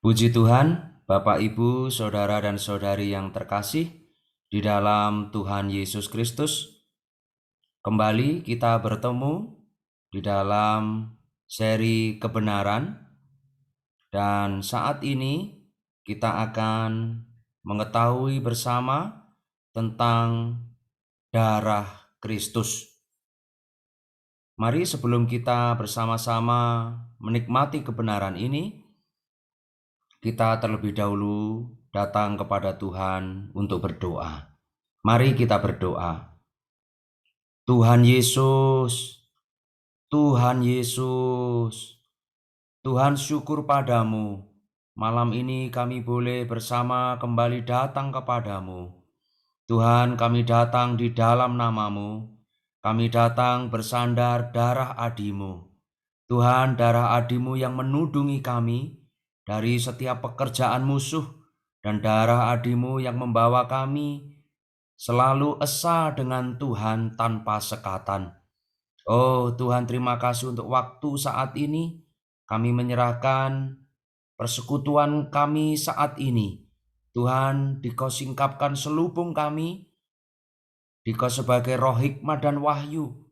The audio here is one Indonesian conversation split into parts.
Puji Tuhan, Bapak, Ibu, Saudara dan Saudari yang terkasih di dalam Tuhan Yesus Kristus. Kembali kita bertemu di dalam seri kebenaran, dan saat ini kita akan mengetahui bersama tentang darah Kristus. Mari sebelum kita bersama-sama menikmati kebenaran ini, kita terlebih dahulu datang kepada Tuhan untuk berdoa. Mari kita berdoa. Tuhan Yesus, Tuhan Yesus, Tuhan syukur padamu. Malam ini kami boleh bersama kembali datang kepadamu. Tuhan, kami datang di dalam namamu. Kami datang bersandar darah adimu. Tuhan, darah adimu yang menudungi kami dari setiap pekerjaan musuh, dan darah adimu yang membawa kami selalu esa dengan Tuhan tanpa sekatan. Oh Tuhan, terima kasih untuk waktu saat ini. Kami menyerahkan persekutuan kami saat ini. Tuhan, Dikau singkapkan selubung kami, Dikau sebagai roh hikmat dan wahyu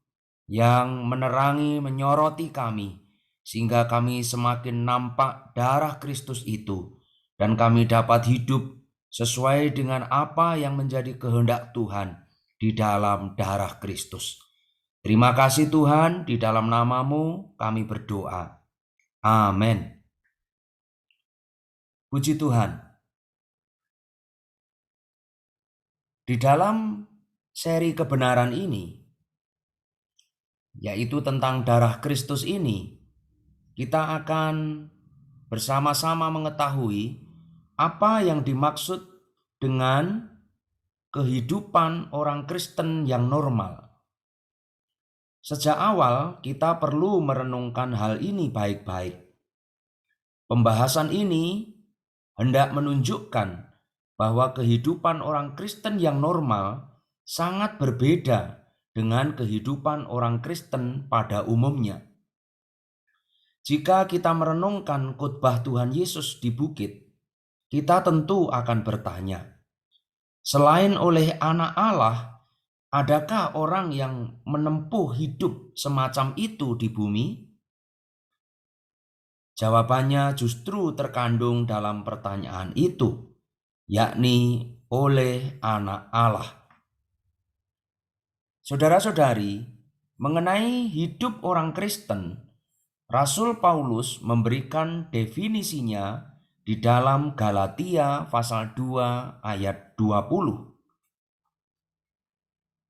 yang menerangi, menyoroti kami, sehingga kami semakin nampak darah Kristus itu, dan kami dapat hidup sesuai dengan apa yang menjadi kehendak Tuhan di dalam darah Kristus. Terima kasih Tuhan, di dalam namamu kami berdoa. Amin. Puji Tuhan. Di dalam seri kebenaran ini, yaitu tentang darah Kristus ini, kita akan bersama-sama mengetahui apa yang dimaksud dengan kehidupan orang Kristen yang normal. Sejak awal kita perlu merenungkan hal ini baik-baik. Pembahasan ini hendak menunjukkan bahwa kehidupan orang Kristen yang normal sangat berbeda dengan kehidupan orang Kristen pada umumnya. Jika kita merenungkan khotbah Tuhan Yesus di bukit, kita tentu akan bertanya, selain oleh Anak Allah, adakah orang yang menempuh hidup semacam itu di bumi? Jawabannya justru terkandung dalam pertanyaan itu, yakni oleh Anak Allah. Saudara-saudari, mengenai hidup orang Kristen, Rasul Paulus memberikan definisinya di dalam Galatia pasal 2 ayat 20.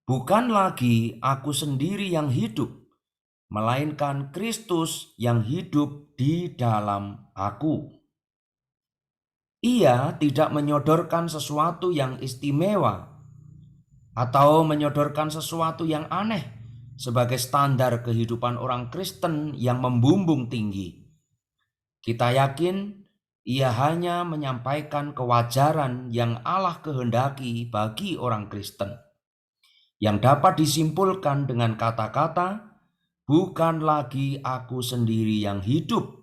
Bukan lagi aku sendiri yang hidup, melainkan Kristus yang hidup di dalam aku. Ia tidak menyodorkan sesuatu yang istimewa atau menyodorkan sesuatu yang aneh sebagai standar kehidupan orang Kristen yang membumbung tinggi. Kita yakin ia hanya menyampaikan kewajaran yang Allah kehendaki bagi orang Kristen, yang dapat disimpulkan dengan kata-kata, bukan lagi aku sendiri yang hidup,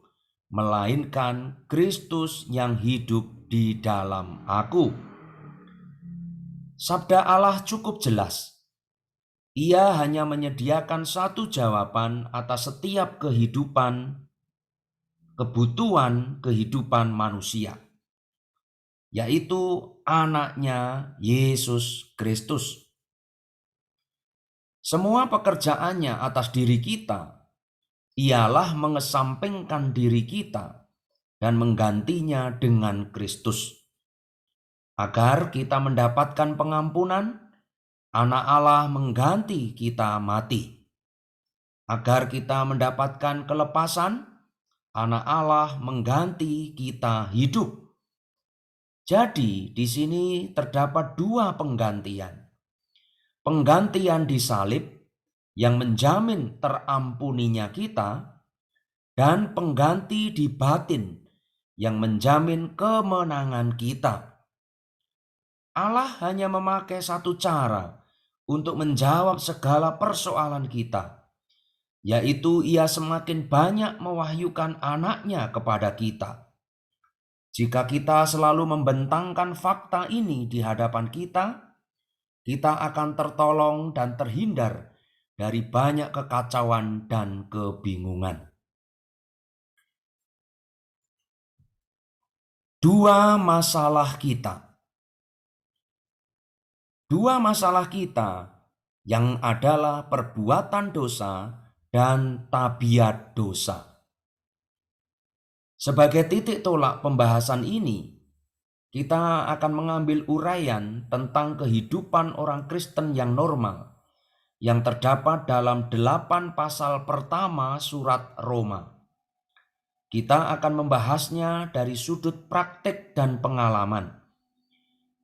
melainkan Kristus yang hidup di dalam aku. Sabda Allah cukup jelas. Ia hanya menyediakan satu jawaban atas setiap kebutuhan kehidupan manusia, yaitu Anaknya Yesus Kristus. Semua pekerjaannya atas diri kita ialah mengesampingkan diri kita dan menggantinya dengan Kristus. Agar kita mendapatkan pengampunan, Anak Allah mengganti kita mati. Agar kita mendapatkan kelepasan, Anak Allah mengganti kita hidup. Jadi di sini terdapat dua penggantian. Penggantian di salib yang menjamin terampuninya kita, dan pengganti di batin yang menjamin kemenangan kita. Allah hanya memakai satu cara untuk menjawab segala persoalan kita, yaitu Ia semakin banyak mewahyukan Anaknya kepada kita. Jika kita selalu membentangkan fakta ini di hadapan kita akan tertolong dan terhindar dari banyak kekacauan dan kebingungan. Dua masalah kita yang adalah perbuatan dosa dan tabiat dosa. Sebagai titik tolak pembahasan ini, kita akan mengambil uraian tentang kehidupan orang Kristen yang normal yang terdapat dalam 8 pasal pertama surat Roma. Kita akan membahasnya dari sudut praktik dan pengalaman.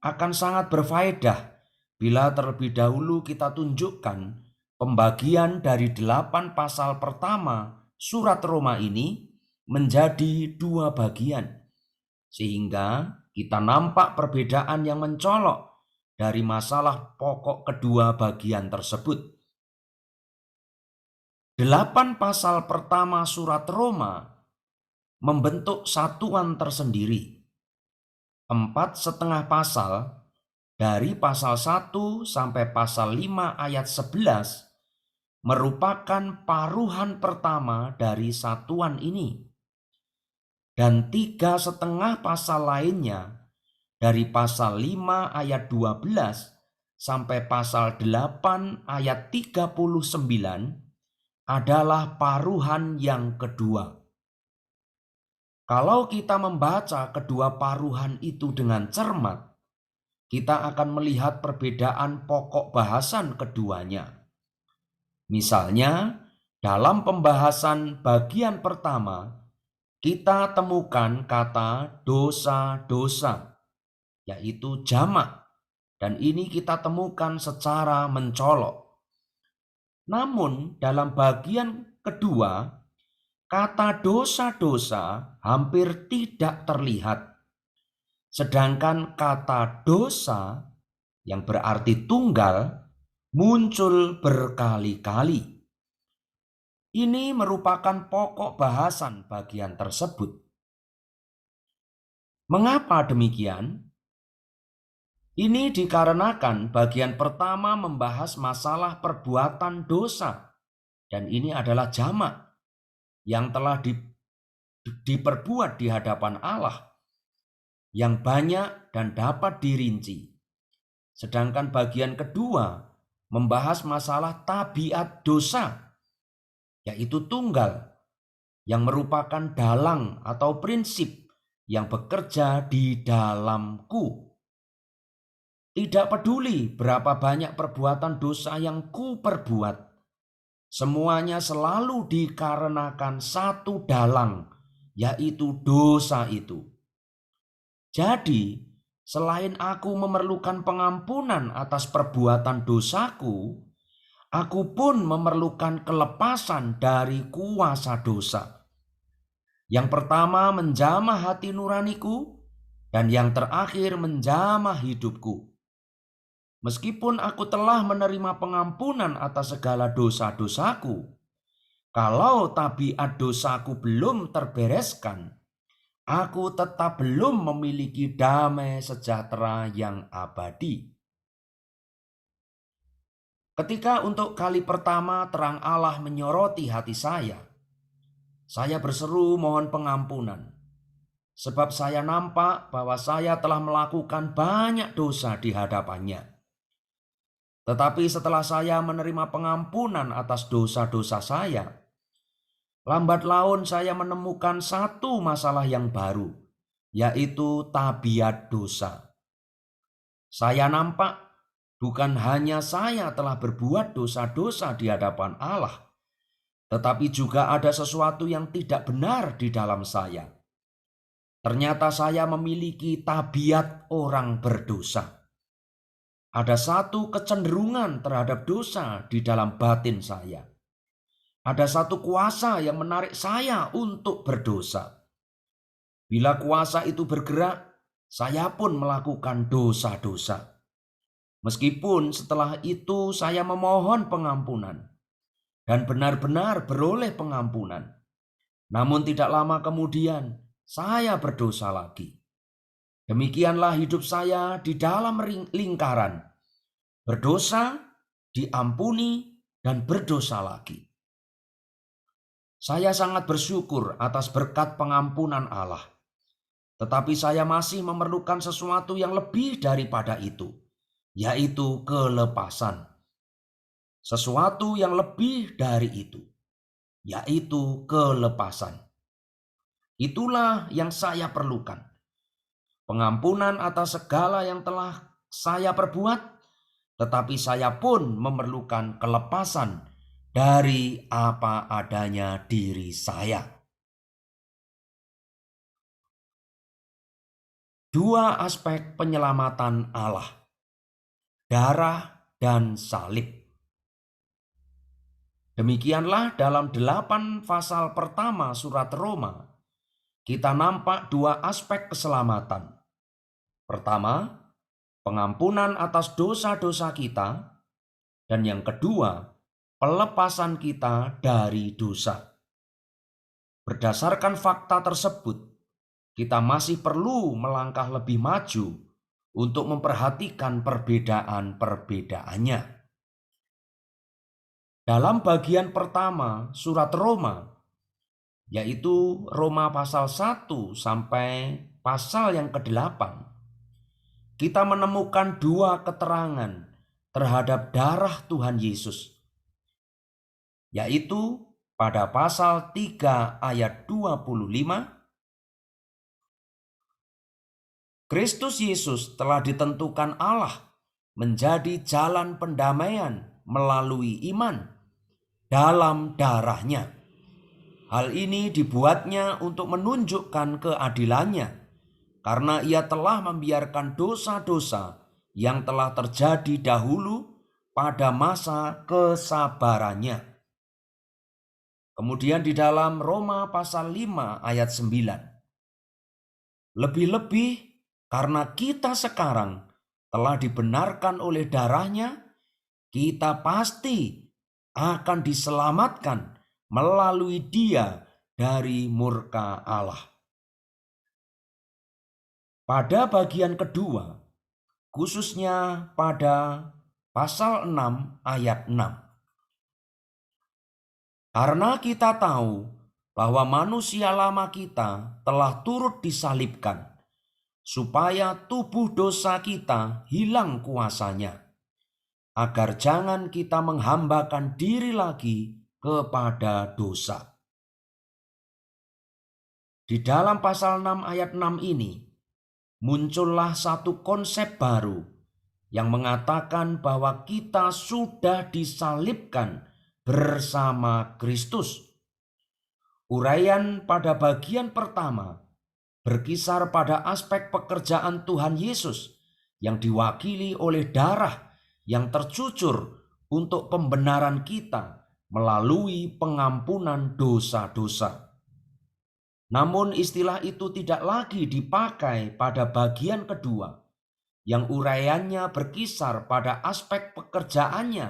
Akan sangat berfaedah bila terlebih dahulu kita tunjukkan pembagian dari 8 pasal pertama surat Roma ini menjadi 2 bagian, sehingga kita nampak perbedaan yang mencolok dari masalah pokok kedua bagian tersebut. 8 pasal pertama surat Roma membentuk satuan tersendiri. 4,5 pasal dari pasal 1 sampai pasal 5 ayat 11 merupakan paruhan pertama dari satuan ini. Dan 3,5 pasal lainnya dari pasal 5 ayat 12 sampai pasal 8 ayat 39 adalah paruhan yang kedua. Kalau kita membaca kedua paruhan itu dengan cermat, kita akan melihat perbedaan pokok bahasan keduanya. Misalnya, dalam pembahasan bagian pertama, kita temukan kata dosa-dosa, yaitu jamak, dan ini kita temukan secara mencolok. Namun dalam bagian kedua, kata dosa-dosa hampir tidak terlihat. Sedangkan kata dosa yang berarti tunggal muncul berkali-kali. Ini merupakan pokok bahasan bagian tersebut. Mengapa demikian? Ini dikarenakan bagian pertama membahas masalah perbuatan dosa, dan ini adalah jamak yang telah diperbuat di hadapan Allah, yang banyak dan dapat dirinci. Sedangkan bagian kedua membahas masalah tabiat dosa, yaitu tunggal, yang merupakan dalang atau prinsip yang bekerja di dalamku. Tidak peduli berapa banyak perbuatan dosa yang ku perbuat, semuanya selalu dikarenakan satu dalang, yaitu dosa itu. Jadi, selain aku memerlukan pengampunan atas perbuatan dosaku, aku pun memerlukan kelepasan dari kuasa dosa. Yang pertama menjamah hati nuraniku, dan yang terakhir menjamah hidupku. Meskipun aku telah menerima pengampunan atas segala dosa-dosaku, kalau tabiat dosaku belum terbereskan, aku tetap belum memiliki damai sejahtera yang abadi. Ketika untuk kali pertama terang Allah menyoroti hati saya berseru mohon pengampunan. Sebab saya nampak bahwa saya telah melakukan banyak dosa di hadapannya. Tetapi setelah saya menerima pengampunan atas dosa-dosa saya, lambat laun saya menemukan satu masalah yang baru, yaitu tabiat dosa. Saya nampak bukan hanya saya telah berbuat dosa-dosa di hadapan Allah, tetapi juga ada sesuatu yang tidak benar di dalam saya. Ternyata saya memiliki tabiat orang berdosa. Ada satu kecenderungan terhadap dosa di dalam batin saya. Ada satu kuasa yang menarik saya untuk berdosa. Bila kuasa itu bergerak, saya pun melakukan dosa-dosa. Meskipun setelah itu saya memohon pengampunan dan benar-benar beroleh pengampunan. Namun tidak lama kemudian saya berdosa lagi. Demikianlah hidup saya di dalam lingkaran berdosa, diampuni, dan berdosa lagi. Saya sangat bersyukur atas berkat pengampunan Allah. Tetapi saya masih memerlukan sesuatu yang lebih daripada itu, yaitu kelepasan. Sesuatu yang lebih dari itu, yaitu kelepasan. Itulah yang saya perlukan. Pengampunan atas segala yang telah saya perbuat, tetapi saya pun memerlukan kelepasan dari apa adanya diri saya. Dua aspek penyelamatan Allah, darah dan salib. Demikianlah dalam 8 pasal pertama surat Roma, kita nampak dua aspek keselamatan. Pertama, pengampunan atas dosa-dosa kita, dan yang kedua, pelepasan kita dari dosa. Berdasarkan fakta tersebut, kita masih perlu melangkah lebih maju untuk memperhatikan perbedaan-perbedaannya. Dalam bagian pertama surat Roma, yaitu Roma pasal 1 sampai pasal yang ke-8, kita menemukan dua keterangan terhadap darah Tuhan Yesus, yaitu pada pasal 3 ayat 25, Kristus Yesus telah ditentukan Allah menjadi jalan pendamaian melalui iman dalam darahnya. Hal ini dibuatnya untuk menunjukkan keadilannya, karena ia telah membiarkan dosa-dosa yang telah terjadi dahulu pada masa kesabarannya. Kemudian di dalam Roma pasal 5 ayat 9. Lebih-lebih karena kita sekarang telah dibenarkan oleh darahnya, kita pasti akan diselamatkan melalui Dia dari murka Allah. Pada bagian kedua, khususnya pada pasal 6 ayat 6. Karena kita tahu bahwa manusia lama kita telah turut disalibkan, supaya tubuh dosa kita hilang kuasanya, agar jangan kita menghambakan diri lagi kepada dosa. Di dalam pasal 6 ayat 6 ini, muncullah satu konsep baru yang mengatakan bahwa kita sudah disalibkan bersama Kristus. Uraian pada bagian pertama berkisar pada aspek pekerjaan Tuhan Yesus yang diwakili oleh darah yang tercucur untuk pembenaran kita melalui pengampunan dosa-dosa. Namun istilah itu tidak lagi dipakai pada bagian kedua yang uraiannya berkisar pada aspek pekerjaannya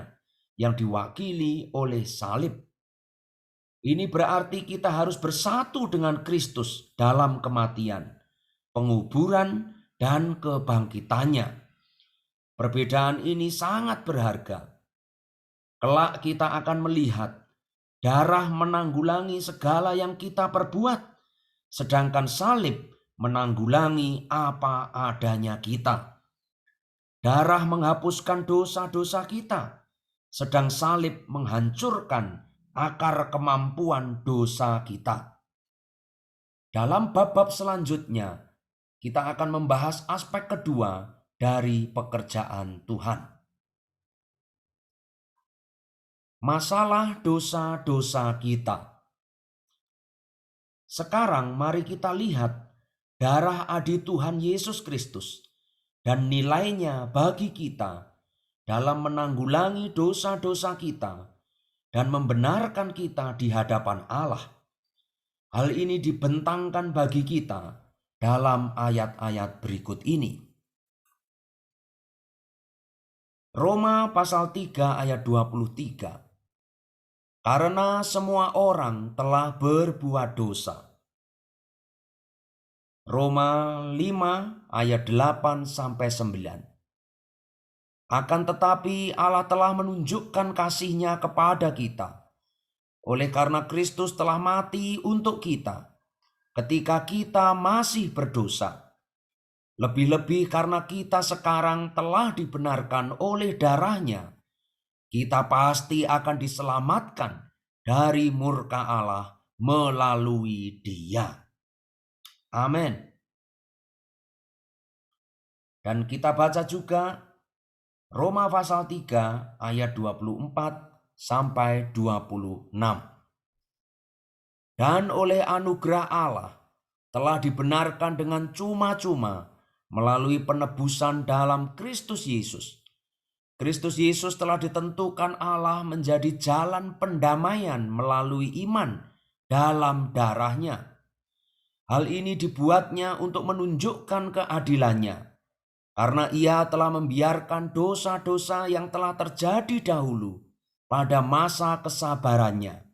yang diwakili oleh salib. Ini berarti kita harus bersatu dengan Kristus dalam kematian, penguburan, dan kebangkitannya. Perbedaan ini sangat berharga. Kelak kita akan melihat darah menanggulangi segala yang kita perbuat, sedangkan salib menanggulangi apa adanya kita. Darah menghapuskan dosa-dosa kita, sedang salib menghancurkan akar kemampuan dosa kita. Dalam bab-bab selanjutnya, kita akan membahas aspek kedua dari pekerjaan Tuhan. Masalah dosa-dosa kita. Sekarang mari kita lihat darah adi Tuhan Yesus Kristus dan nilainya bagi kita dalam menanggulangi dosa-dosa kita dan membenarkan kita di hadapan Allah. Hal ini dibentangkan bagi kita dalam ayat-ayat berikut ini. Roma pasal 3 ayat 23. Karena semua orang telah berbuat dosa Roma 5 ayat 8-9. Akan tetapi Allah telah menunjukkan kasih-Nya kepada kita, oleh karena Kristus telah mati untuk kita ketika kita masih berdosa. Lebih-lebih karena kita sekarang telah dibenarkan oleh darah-Nya, kita pasti akan diselamatkan dari murka Allah melalui Dia. Amin. Dan kita baca juga Roma pasal 3 ayat 24-26. Dan oleh anugerah Allah telah dibenarkan dengan cuma-cuma melalui penebusan dalam Kristus Yesus. Kristus Yesus telah ditentukan Allah menjadi jalan pendamaian melalui iman dalam darah-Nya. Hal ini dibuatnya untuk menunjukkan keadilannya, karena Ia telah membiarkan dosa-dosa yang telah terjadi dahulu pada masa kesabarannya.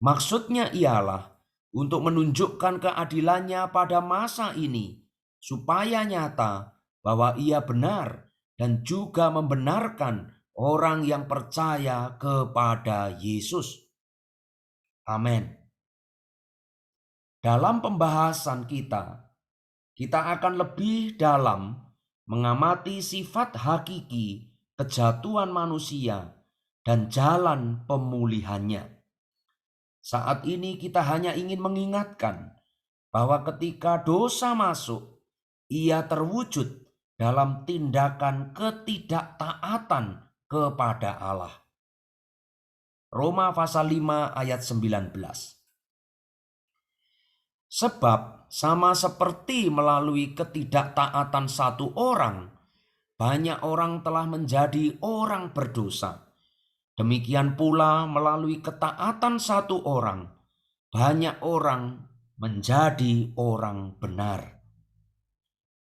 Maksudnya ialah untuk menunjukkan keadilannya pada masa ini, supaya nyata bahwa Ia benar dan juga membenarkan orang yang percaya kepada Yesus. Amin. Dalam pembahasan kita akan lebih dalam mengamati sifat hakiki kejatuhan manusia dan jalan pemulihannya. Saat ini kita hanya ingin mengingatkan bahwa ketika dosa masuk, ia terwujud dalam tindakan ketidaktaatan kepada Allah. Roma pasal 5 ayat 19. Sebab sama seperti melalui ketidaktaatan satu orang, banyak orang telah menjadi orang berdosa. Demikian pula melalui ketaatan satu orang, banyak orang menjadi orang benar.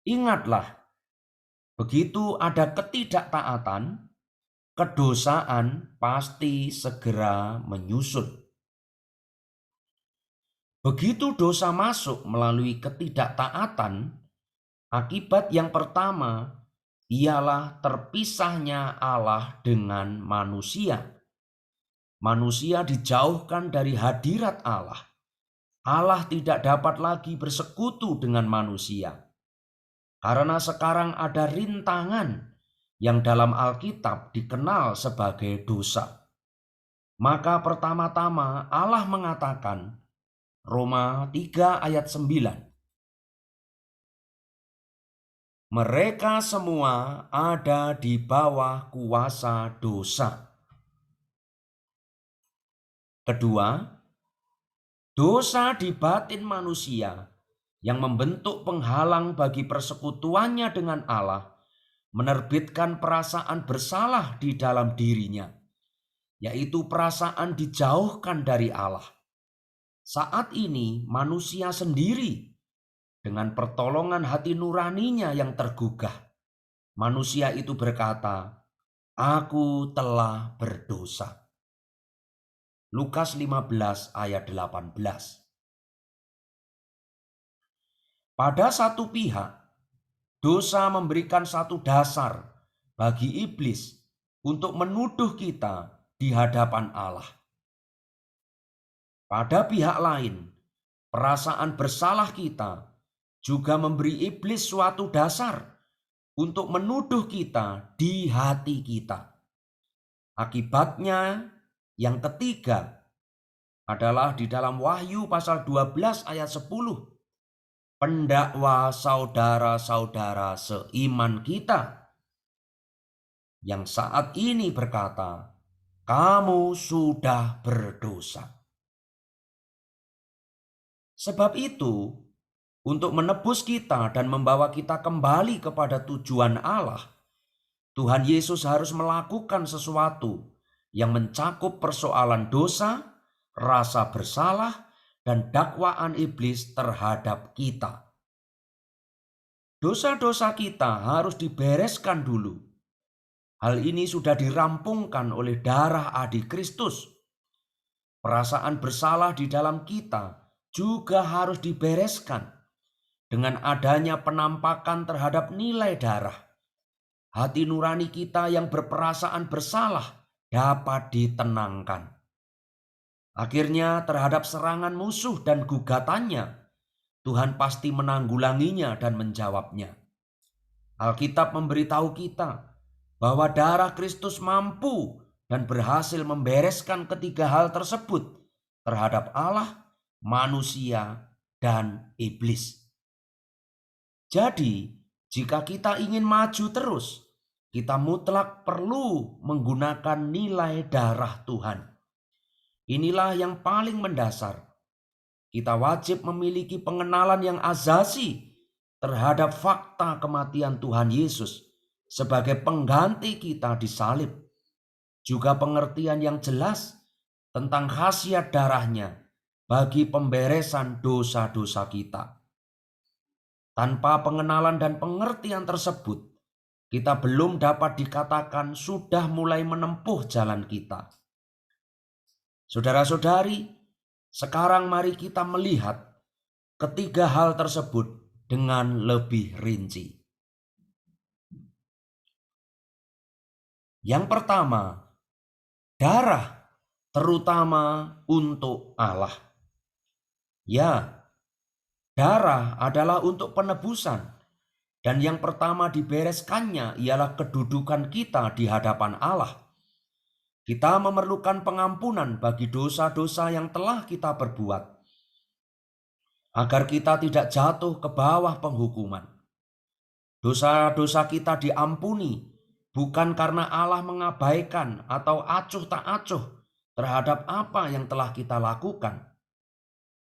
Ingatlah, begitu ada ketidaktaatan, kedosaan pasti segera menyusul. Begitu dosa masuk melalui ketidaktaatan, akibat yang pertama ialah terpisahnya Allah dengan manusia. Manusia dijauhkan dari hadirat Allah. Allah tidak dapat lagi bersekutu dengan manusia. Karena sekarang ada rintangan yang dalam Alkitab dikenal sebagai dosa. Maka pertama-tama Allah mengatakan, Roma 3 ayat 9, mereka semua ada di bawah kuasa dosa. Kedua, dosa di batin manusia yang membentuk penghalang bagi persekutuannya dengan Allah menerbitkan perasaan bersalah di dalam dirinya, yaitu perasaan dijauhkan dari Allah. Saat ini manusia sendiri dengan pertolongan hati nuraninya yang tergugah, manusia itu berkata, "Aku telah berdosa." Lukas 15 ayat 18. Pada satu pihak, dosa memberikan satu dasar bagi iblis untuk menuduh kita di hadapan Allah. Pada pihak lain, perasaan bersalah kita juga memberi iblis suatu dasar untuk menuduh kita di hati kita. Akibatnya yang ketiga adalah di dalam Wahyu pasal 12 ayat 10. Pendakwa saudara-saudara seiman kita yang saat ini berkata, kamu sudah berdosa. Sebab itu, untuk menebus kita dan membawa kita kembali kepada tujuan Allah, Tuhan Yesus harus melakukan sesuatu yang mencakup persoalan dosa, rasa bersalah, dan dakwaan iblis terhadap kita. Dosa-dosa kita harus dibereskan dulu. Hal ini sudah dirampungkan oleh darah Adi Kristus. Perasaan bersalah di dalam kita juga harus dibereskan. dengan adanya penampakan terhadap nilai darah, hati nurani kita yang berperasaan bersalah dapat ditenangkan. Akhirnya terhadap serangan musuh dan gugatannya, Tuhan pasti menanggulanginya dan menjawabnya. Alkitab memberitahu kita bahwa darah Kristus mampu dan berhasil membereskan ketiga hal tersebut terhadap Allah, manusia, dan iblis. Jadi, jika kita ingin maju terus, kita mutlak perlu menggunakan nilai darah Tuhan. Inilah yang paling mendasar. Kita wajib memiliki pengenalan yang azasi terhadap fakta kematian Tuhan Yesus sebagai pengganti kita di salib. Juga pengertian yang jelas tentang khasiat darahnya bagi pemberesan dosa-dosa kita. Tanpa pengenalan dan pengertian tersebut, kita belum dapat dikatakan sudah mulai menempuh jalan kita. Saudara-saudari, sekarang mari kita melihat ketiga hal tersebut dengan lebih rinci. Yang pertama, darah terutama untuk Allah. Ya, darah adalah untuk penebusan, dan yang pertama dibereskannya ialah kedudukan kita di hadapan Allah. Kita memerlukan pengampunan bagi dosa-dosa yang telah kita perbuat, agar kita tidak jatuh ke bawah penghukuman. Dosa-dosa kita diampuni bukan karena Allah mengabaikan atau acuh tak acuh terhadap apa yang telah kita lakukan,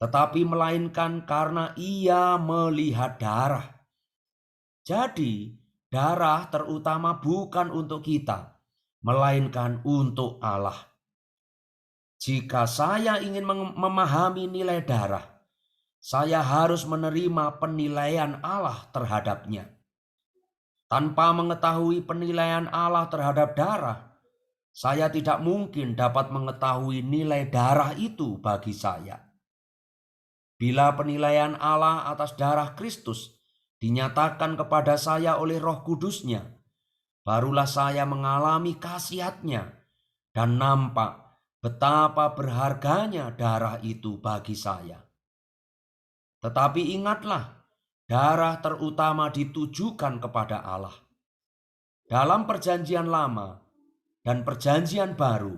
tetapi melainkan karena Ia melihat darah. Jadi, darah terutama bukan untuk kita, melainkan untuk Allah. Jika saya ingin memahami nilai darah, saya harus menerima penilaian Allah terhadapnya. Tanpa mengetahui penilaian Allah terhadap darah, saya tidak mungkin dapat mengetahui nilai darah itu bagi saya. Bila penilaian Allah atas darah Kristus dinyatakan kepada saya oleh Roh Kudus-Nya, barulah saya mengalami khasiatnya dan nampak betapa berharganya darah itu bagi saya. Tetapi ingatlah, darah terutama ditujukan kepada Allah. Dalam Perjanjian Lama dan Perjanjian Baru,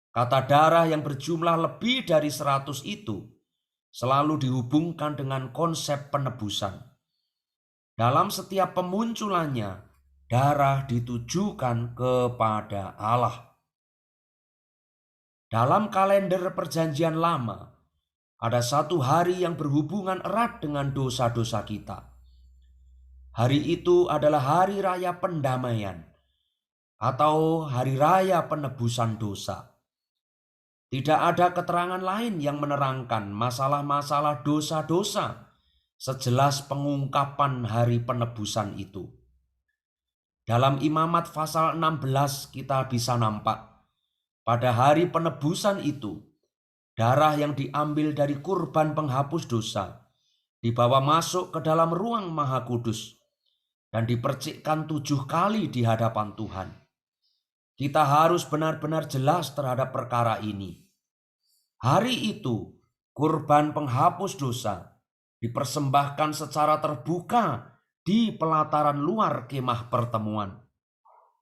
kata darah yang berjumlah lebih dari 100 itu selalu dihubungkan dengan konsep penebusan. Dalam setiap pemunculannya, darah ditujukan kepada Allah. Dalam kalender Perjanjian Lama, ada satu hari yang berhubungan erat dengan dosa-dosa kita. Hari itu adalah Hari Raya Pendamaian atau Hari Raya Penebusan Dosa. Tidak ada keterangan lain yang menerangkan masalah-masalah dosa-dosa sejelas pengungkapan hari penebusan itu. Dalam Imamat pasal 16 kita bisa nampak, pada hari penebusan itu, darah yang diambil dari kurban penghapus dosa dibawa masuk ke dalam ruang Maha Kudus dan dipercikkan 7 kali di hadapan Tuhan. Kita harus benar-benar jelas terhadap perkara ini. Hari itu, kurban penghapus dosa dipersembahkan secara terbuka di pelataran luar kemah pertemuan.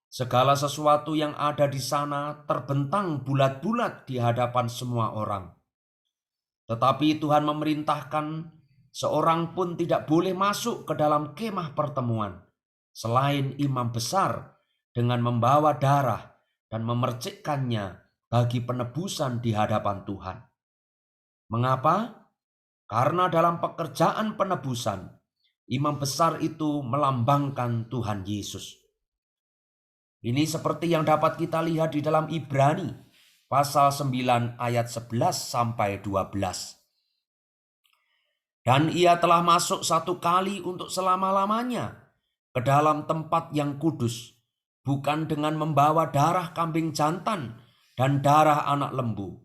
Segala sesuatu yang ada di sana terbentang bulat-bulat di hadapan semua orang. Tetapi Tuhan memerintahkan seorang pun tidak boleh masuk ke dalam kemah pertemuan selain imam besar dengan membawa darah dan memercikkannya bagi penebusan di hadapan Tuhan. Mengapa? Karena dalam pekerjaan penebusan, imam besar itu melambangkan Tuhan Yesus. Ini seperti yang dapat kita lihat di dalam Ibrani pasal 9 ayat 11 sampai 12. Dan ia telah masuk 1 kali untuk selama-lamanya ke dalam tempat yang kudus, bukan dengan membawa darah kambing jantan dan darah anak lembu,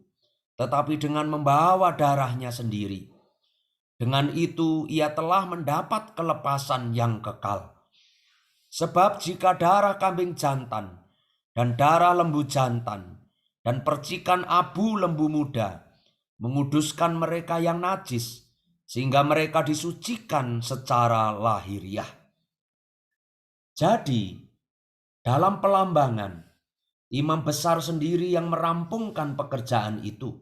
tetapi dengan membawa darahnya sendiri. Dengan itu ia telah mendapat kelepasan yang kekal. Sebab jika darah kambing jantan dan darah lembu jantan dan percikan abu lembu muda menguduskan mereka yang najis, sehingga mereka disucikan secara lahiriah. Jadi, dalam pelambangan, imam besar sendiri yang merampungkan pekerjaan itu.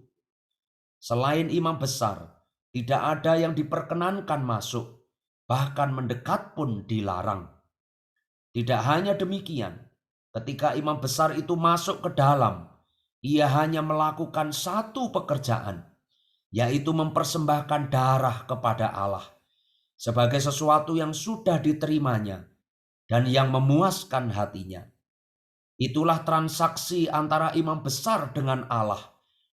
Selain imam besar, tidak ada yang diperkenankan masuk, bahkan mendekat pun dilarang. Tidak hanya demikian, ketika imam besar itu masuk ke dalam, ia hanya melakukan satu pekerjaan, yaitu mempersembahkan darah kepada Allah sebagai sesuatu yang sudah diterimanya dan yang memuaskan hatinya. Itulah transaksi antara imam besar dengan Allah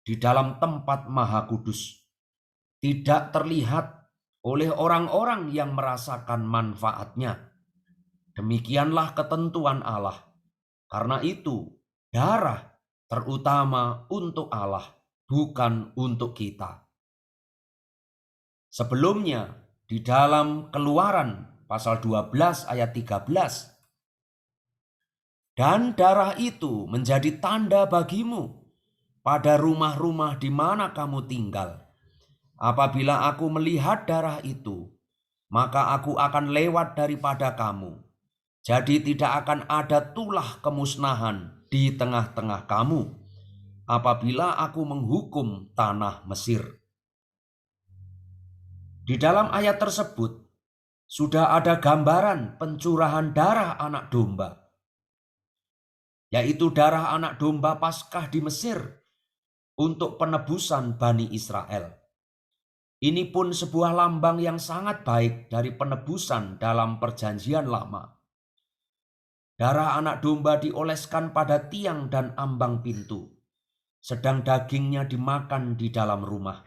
di dalam tempat maha kudus. Tidak terlihat oleh orang-orang yang merasakan manfaatnya. Demikianlah ketentuan Allah. Karena itu, darah terutama untuk Allah, bukan untuk kita. Sebelumnya, di dalam Keluaran pasal 12 ayat 13, dan darah itu menjadi tanda bagimu pada rumah-rumah di mana kamu tinggal. Apabila aku melihat darah itu, maka aku akan lewat daripada kamu. Jadi tidak akan ada tulah kemusnahan di tengah-tengah kamu apabila aku menghukum tanah Mesir. Di dalam ayat tersebut sudah ada gambaran pencurahan darah anak domba, yaitu darah anak domba Paskah di Mesir untuk penebusan Bani Israel. Ini pun sebuah lambang yang sangat baik dari penebusan dalam perjanjian lama. Darah anak domba dioleskan pada tiang dan ambang pintu, sedang dagingnya dimakan di dalam rumah.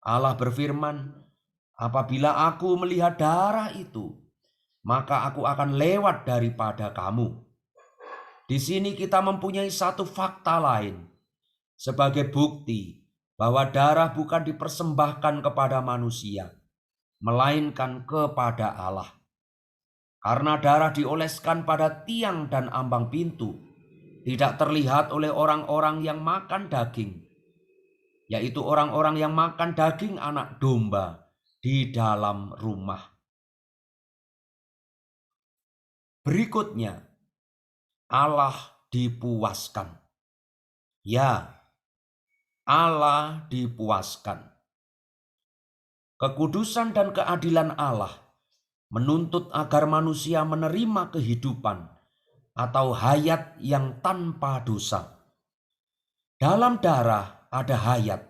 Allah berfirman, apabila aku melihat darah itu, maka aku akan lewat daripada kamu. Di sini kita mempunyai satu fakta lain sebagai bukti bahwa darah bukan dipersembahkan kepada manusia, melainkan kepada Allah. Karena darah dioleskan pada tiang dan ambang pintu, tidak terlihat oleh orang-orang yang makan daging, yaitu orang-orang yang makan daging anak domba di dalam rumah. Berikutnya, Allah dipuaskan. Ya, Allah dipuaskan. Kekudusan dan keadilan Allah menuntut agar manusia menerima kehidupan atau hayat yang tanpa dosa. Dalam darah ada hayat,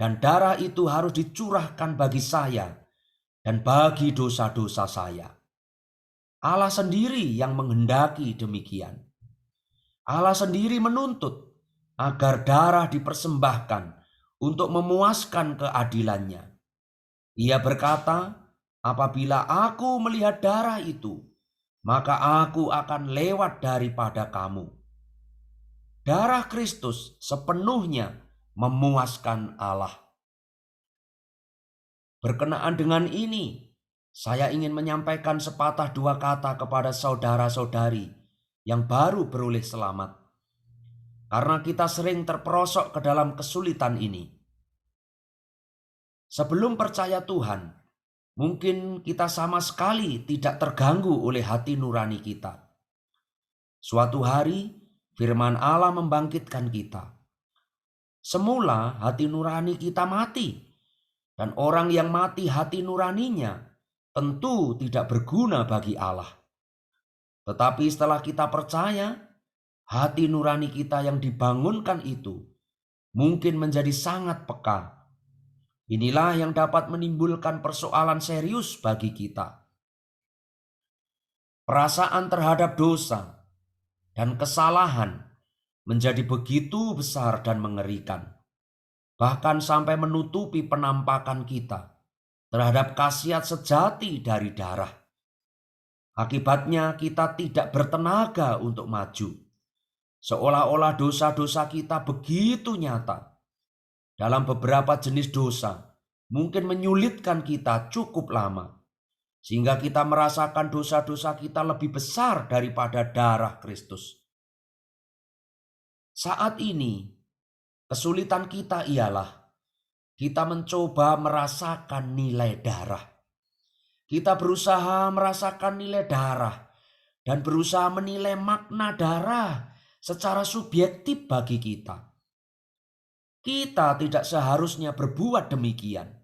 dan darah itu harus dicurahkan bagi saya dan bagi dosa-dosa saya. Allah sendiri yang menghendaki demikian. Allah sendiri menuntut agar darah dipersembahkan untuk memuaskan keadilannya. Ia berkata, apabila aku melihat darah itu, maka aku akan lewat daripada kamu. Darah Kristus sepenuhnya memuaskan Allah. Berkenaan dengan ini, saya ingin menyampaikan sepatah dua kata kepada saudara-saudari yang baru beroleh selamat. Karena kita sering terperosok ke dalam kesulitan ini. Sebelum percaya Tuhan, mungkin kita sama sekali tidak terganggu oleh hati nurani kita. Suatu hari, firman Allah membangkitkan kita. Semula hati nurani kita mati, dan orang yang mati hati nuraninya tentu tidak berguna bagi Allah. Tetapi setelah kita percaya, hati nurani kita yang dibangunkan itu mungkin menjadi sangat peka. Inilah yang dapat menimbulkan persoalan serius bagi kita. Perasaan terhadap dosa dan kesalahan menjadi begitu besar dan mengerikan, bahkan sampai menutupi penampakan kita terhadap khasiat sejati dari darah. Akibatnya kita tidak bertenaga untuk maju. Seolah-olah dosa-dosa kita begitu nyata. Dalam beberapa jenis dosa, mungkin menyulitkan kita cukup lama, sehingga kita merasakan dosa-dosa kita lebih besar daripada darah Kristus. Saat ini, kesulitan kita ialah kita mencoba merasakan nilai darah. Kita berusaha merasakan nilai darah dan berusaha menilai makna darah secara subjektif bagi kita. Kita tidak seharusnya berbuat demikian.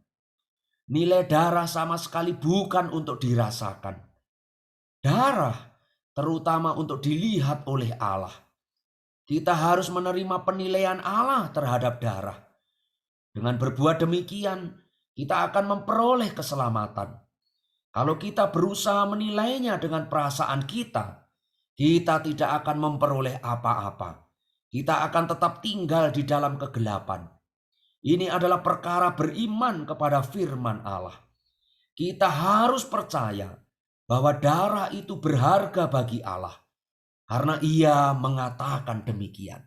Nilai darah sama sekali bukan untuk dirasakan. Darah terutama untuk dilihat oleh Allah. Kita harus menerima penilaian Allah terhadap darah. Dengan berbuat demikian, kita akan memperoleh keselamatan. Kalau kita berusaha menilainya dengan perasaan kita tidak akan memperoleh apa-apa. Kita akan tetap tinggal di dalam kegelapan. Ini adalah perkara beriman kepada firman Allah. Kita harus percaya bahwa darah itu berharga bagi Allah, karena Ia mengatakan demikian.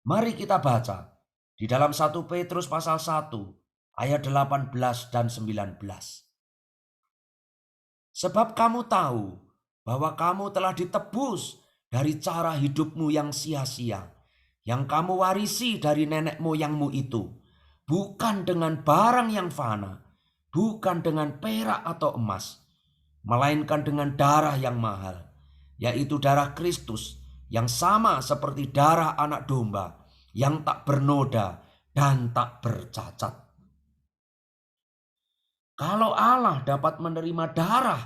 Mari kita baca di dalam 1 Petrus pasal 1 ayat 18 dan 19. Sebab kamu tahu bahwa kamu telah ditebus dari cara hidupmu yang sia-sia, yang kamu warisi dari nenek moyangmu itu, bukan dengan barang yang fana, bukan dengan perak atau emas, melainkan dengan darah yang mahal, yaitu darah Kristus, yang sama seperti darah anak domba, yang tak bernoda dan tak bercacat. Kalau Allah dapat menerima darah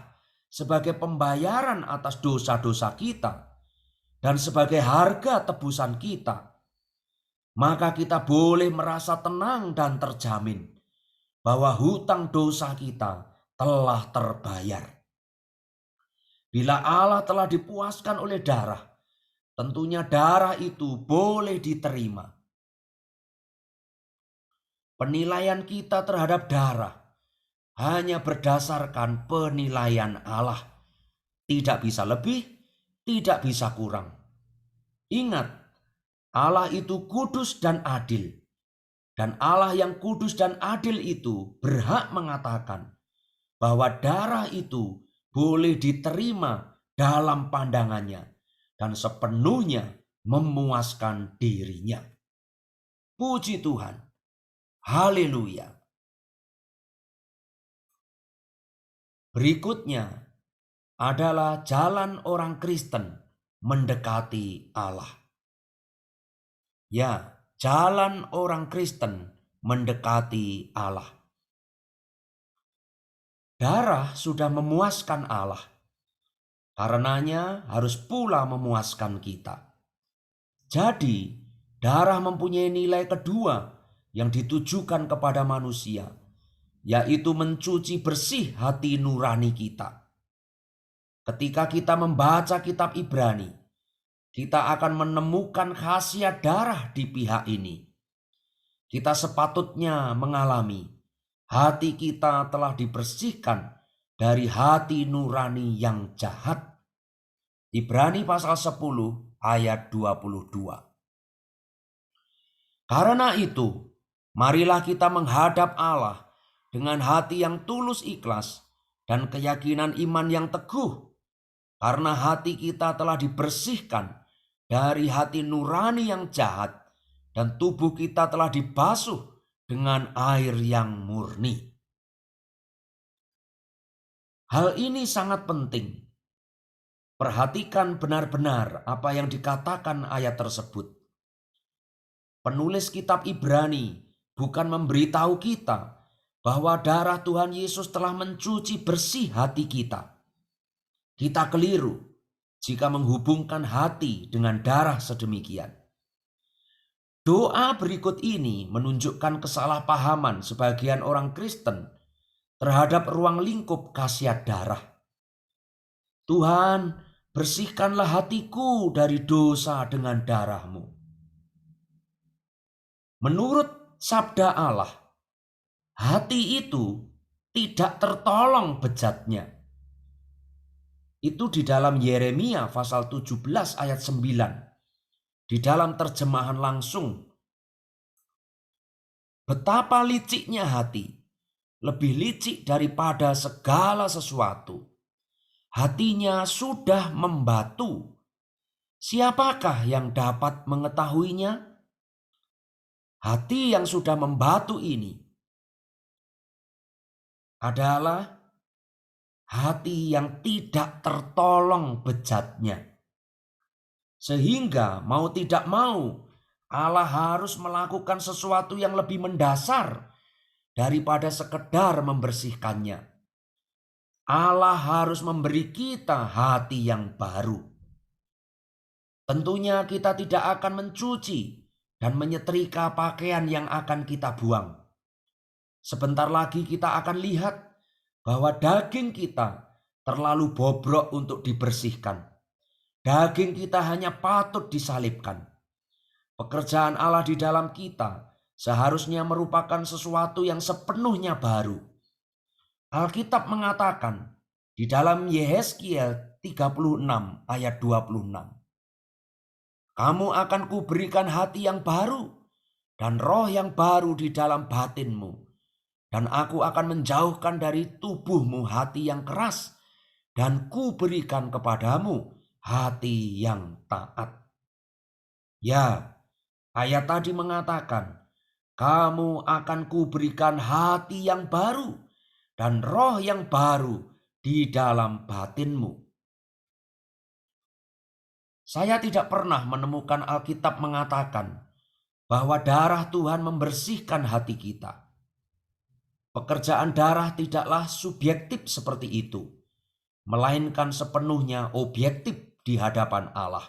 sebagai pembayaran atas dosa-dosa kita dan sebagai harga tebusan kita, maka kita boleh merasa tenang dan terjamin bahwa hutang dosa kita telah terbayar. Bila Allah telah dipuaskan oleh darah, tentunya darah itu boleh diterima. Penilaian kita terhadap darah hanya berdasarkan penilaian Allah. Tidak bisa lebih, tidak bisa kurang. Ingat, Allah itu kudus dan adil. Dan Allah yang kudus dan adil itu berhak mengatakan bahwa darah itu boleh diterima dalam pandangannya dan sepenuhnya memuaskan dirinya. Puji Tuhan. Haleluya. Berikutnya adalah jalan orang Kristen mendekati Allah. Ya, jalan orang Kristen mendekati Allah. Darah sudah memuaskan Allah. Karenanya harus pula memuaskan kita. Jadi, darah mempunyai nilai kedua yang ditujukan kepada manusia, yaitu mencuci bersih hati nurani kita. Ketika kita membaca kitab Ibrani, kita akan menemukan khasiat darah di pihak ini. Kita sepatutnya mengalami hati kita telah dibersihkan dari hati nurani yang jahat. Ibrani pasal 10 ayat 22. Karena itu, marilah kita menghadap Allah dengan hati yang tulus ikhlas dan keyakinan iman yang teguh. Karena hati kita telah dibersihkan dari hati nurani yang jahat dan tubuh kita telah dibasuh dengan air yang murni. Hal ini sangat penting. Perhatikan benar-benar apa yang dikatakan ayat tersebut. Penulis kitab Ibrani bukan memberitahu kita bahwa darah Tuhan Yesus telah mencuci bersih hati kita. Kita keliru jika menghubungkan hati dengan darah sedemikian. Doa berikut ini menunjukkan kesalahpahaman sebagian orang Kristen terhadap ruang lingkup khasiat darah. Tuhan, bersihkanlah hatiku dari dosa dengan darah-Mu. Menurut sabda Allah, hati itu tidak tertolong bejatnya. Itu di dalam Yeremia pasal 17 ayat 9. Di dalam terjemahan langsung. Betapa liciknya hati, lebih licik daripada segala sesuatu. Hatinya sudah membatu. Siapakah yang dapat mengetahuinya? Hati yang sudah membatu ini adalah hati yang tidak tertolong bejatnya. Sehingga mau tidak mau Allah harus melakukan sesuatu yang lebih mendasar daripada sekedar membersihkannya. Allah harus memberi kita hati yang baru. Tentunya kita tidak akan mencuci dan menyetrika pakaian yang akan kita buang. Sebentar lagi kita akan lihat bahwa daging kita terlalu bobrok untuk dibersihkan. Daging kita hanya patut disalibkan. Pekerjaan Allah di dalam kita seharusnya merupakan sesuatu yang sepenuhnya baru. Alkitab mengatakan di dalam Yehezkiel 36 ayat 26. Kamu akan kuberikan hati yang baru dan roh yang baru di dalam batinmu. Dan aku akan menjauhkan dari tubuhmu hati yang keras dan kuberikan kepadamu hati yang taat. Ya, ayat tadi mengatakan, kamu akan kuberikan hati yang baru dan roh yang baru di dalam batinmu. Saya tidak pernah menemukan Alkitab mengatakan bahwa darah Tuhan membersihkan hati kita. Pekerjaan darah tidaklah subjektif seperti itu, melainkan sepenuhnya objektif di hadapan Allah.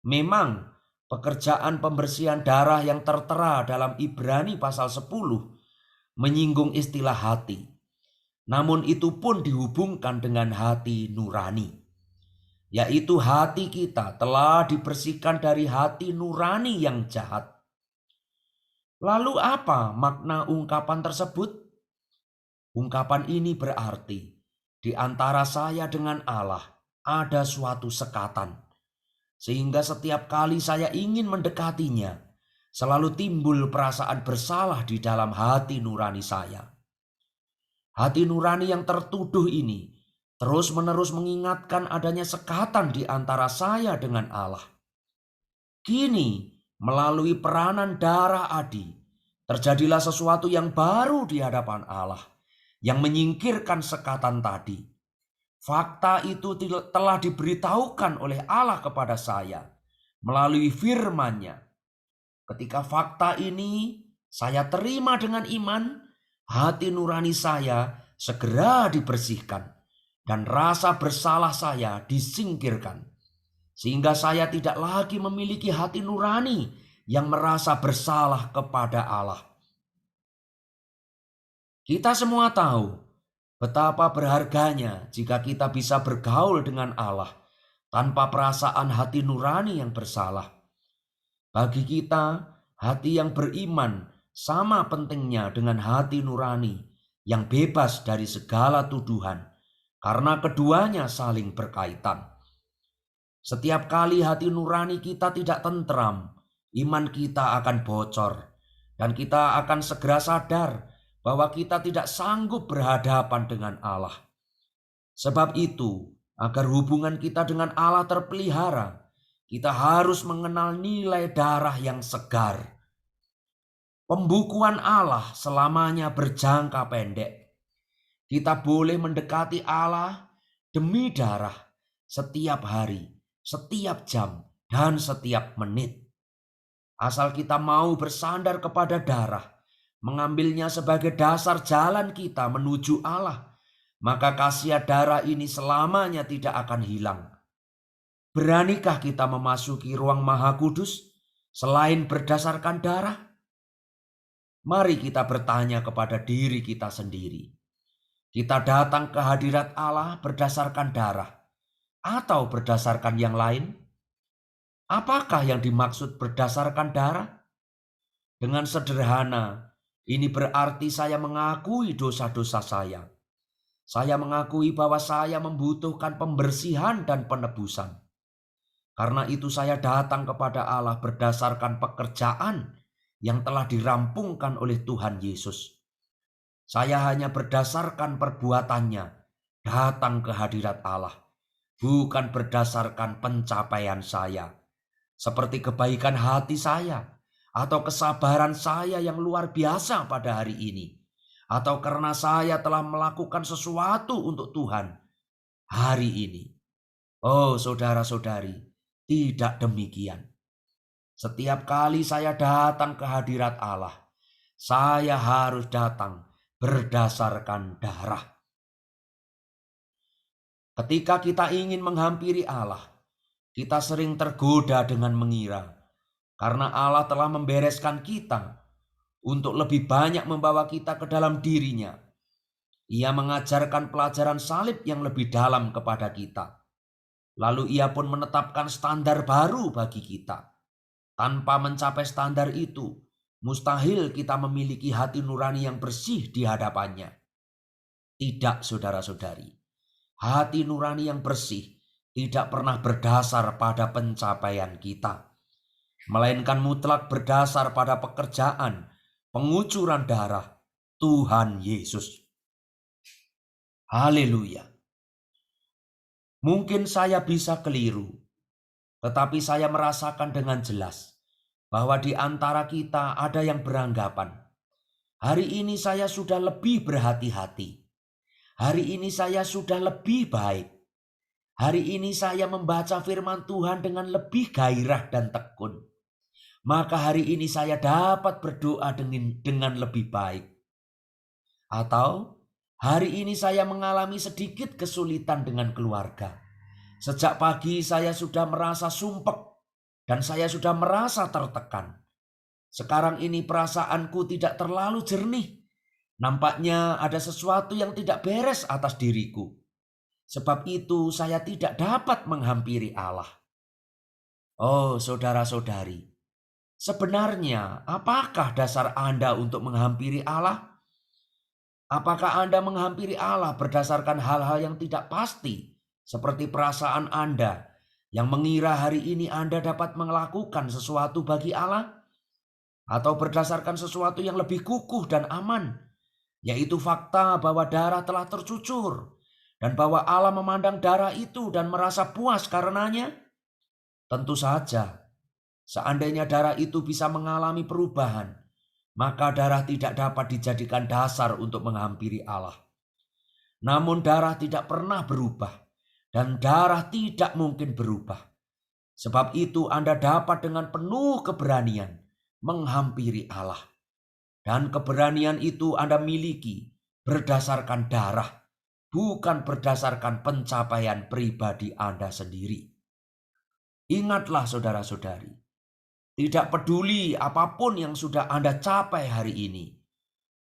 Memang pekerjaan pembersihan darah yang tertera dalam Ibrani pasal 10 menyinggung istilah hati. Namun itu pun dihubungkan dengan hati nurani. Yaitu hati kita telah dibersihkan dari hati nurani yang jahat. Lalu apa makna ungkapan tersebut? Ungkapan ini berarti di antara saya dengan Allah ada suatu sekatan. Sehingga setiap kali saya ingin mendekatinya, selalu timbul perasaan bersalah di dalam hati nurani saya. Hati nurani yang tertuduh ini terus-menerus mengingatkan adanya sekatan di antara saya dengan Allah. Kini, melalui peranan darah Adi, terjadilah sesuatu yang baru di hadapan Allah yang menyingkirkan sekatan tadi. Fakta itu telah diberitahukan oleh Allah kepada saya melalui firman-Nya. Ketika fakta ini saya terima dengan iman, hati nurani saya segera dibersihkan dan rasa bersalah saya disingkirkan. Sehingga saya tidak lagi memiliki hati nurani yang merasa bersalah kepada Allah. Kita semua tahu betapa berharganya jika kita bisa bergaul dengan Allah tanpa perasaan hati nurani yang bersalah. Bagi kita, hati yang beriman sama pentingnya dengan hati nurani yang bebas dari segala tuduhan, karena keduanya saling berkaitan. Setiap kali hati nurani kita tidak tentram, iman kita akan bocor, dan kita akan segera sadar bahwa kita tidak sanggup berhadapan dengan Allah. Sebab itu, agar hubungan kita dengan Allah terpelihara, kita harus mengenal nilai darah yang segar. Pembukuan Allah selamanya berjangka pendek. Kita boleh mendekati Allah demi darah setiap hari, setiap jam, dan setiap menit. Asal kita mau bersandar kepada darah, mengambilnya sebagai dasar jalan kita menuju Allah, maka khasiat darah ini selamanya tidak akan hilang. Beranikah kita memasuki ruang Maha Kudus selain berdasarkan darah? Mari kita bertanya kepada diri kita sendiri. Kita datang ke hadirat Allah berdasarkan darah atau berdasarkan yang lain? Apakah yang dimaksud berdasarkan darah? Dengan sederhana, ini berarti saya mengakui dosa-dosa saya. Saya mengakui bahwa saya membutuhkan pembersihan dan penebusan. Karena itu saya datang kepada Allah berdasarkan pekerjaan yang telah dirampungkan oleh Tuhan Yesus. Saya hanya berdasarkan perbuatannya datang ke hadirat Allah, bukan berdasarkan pencapaian saya, seperti kebaikan hati saya atau kesabaran saya yang luar biasa pada hari ini, atau karena saya telah melakukan sesuatu untuk Tuhan hari ini. Oh saudara-saudari, tidak demikian. Setiap kali saya datang ke hadirat Allah, saya harus datang berdasarkan darah. Ketika kita ingin menghampiri Allah, kita sering tergoda dengan mengira, karena Allah telah membereskan kita untuk lebih banyak membawa kita ke dalam dirinya. Ia mengajarkan pelajaran salib yang lebih dalam kepada kita. Lalu ia pun menetapkan standar baru bagi kita. Tanpa mencapai standar itu, mustahil kita memiliki hati nurani yang bersih di hadapannya. Tidak, saudara-saudari. Hati nurani yang bersih tidak pernah berdasar pada pencapaian kita, melainkan mutlak berdasar pada pekerjaan pengucuran darah Tuhan Yesus. Haleluya. Mungkin saya bisa keliru, tetapi saya merasakan dengan jelas bahwa di antara kita ada yang beranggapan, hari ini saya sudah lebih berhati-hati. Hari ini saya sudah lebih baik. Hari ini saya membaca firman Tuhan dengan lebih gairah dan tekun. Maka hari ini saya dapat berdoa dengan lebih baik. Atau hari ini saya mengalami sedikit kesulitan dengan keluarga. Sejak pagi saya sudah merasa sumpek dan saya sudah merasa tertekan. Sekarang ini perasaanku tidak terlalu jernih. Nampaknya ada sesuatu yang tidak beres atas diriku. Sebab itu saya tidak dapat menghampiri Allah. Oh saudara-saudari, sebenarnya apakah dasar Anda untuk menghampiri Allah? Apakah Anda menghampiri Allah berdasarkan hal-hal yang tidak pasti, seperti perasaan Anda yang mengira hari ini Anda dapat melakukan sesuatu bagi Allah? Atau berdasarkan sesuatu yang lebih kukuh dan aman, yaitu fakta bahwa darah telah tercucur dan bahwa Allah memandang darah itu dan merasa puas karenanya? Tentu saja, seandainya darah itu bisa mengalami perubahan, maka darah tidak dapat dijadikan dasar untuk menghampiri Allah. Namun darah tidak pernah berubah dan darah tidak mungkin berubah. Sebab itu Anda dapat dengan penuh keberanian menghampiri Allah. Dan keberanian itu Anda miliki berdasarkan darah, bukan berdasarkan pencapaian pribadi Anda sendiri. Ingatlah saudara-saudari, tidak peduli apapun yang sudah Anda capai hari ini,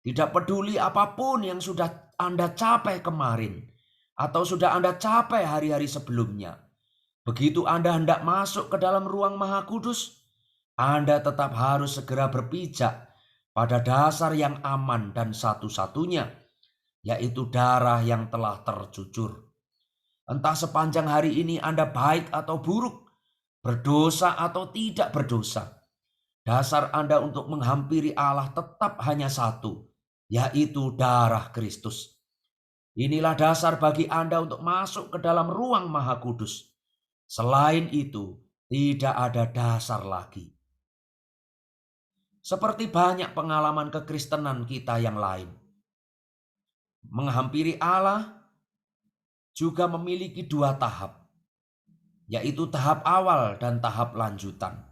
tidak peduli apapun yang sudah Anda capai kemarin, atau sudah Anda capai hari-hari sebelumnya. Begitu Anda hendak masuk ke dalam ruang Maha Kudus, Anda tetap harus segera berpijak pada dasar yang aman dan satu-satunya, yaitu darah yang telah tercucur. Entah sepanjang hari ini Anda baik atau buruk, berdosa atau tidak berdosa, dasar Anda untuk menghampiri Allah tetap hanya satu, yaitu darah Kristus. Inilah dasar bagi Anda untuk masuk ke dalam ruang Maha Kudus. Selain itu, tidak ada dasar lagi. Seperti banyak pengalaman kekristenan kita yang lain, menghampiri Allah juga memiliki dua tahap, yaitu tahap awal dan tahap lanjutan.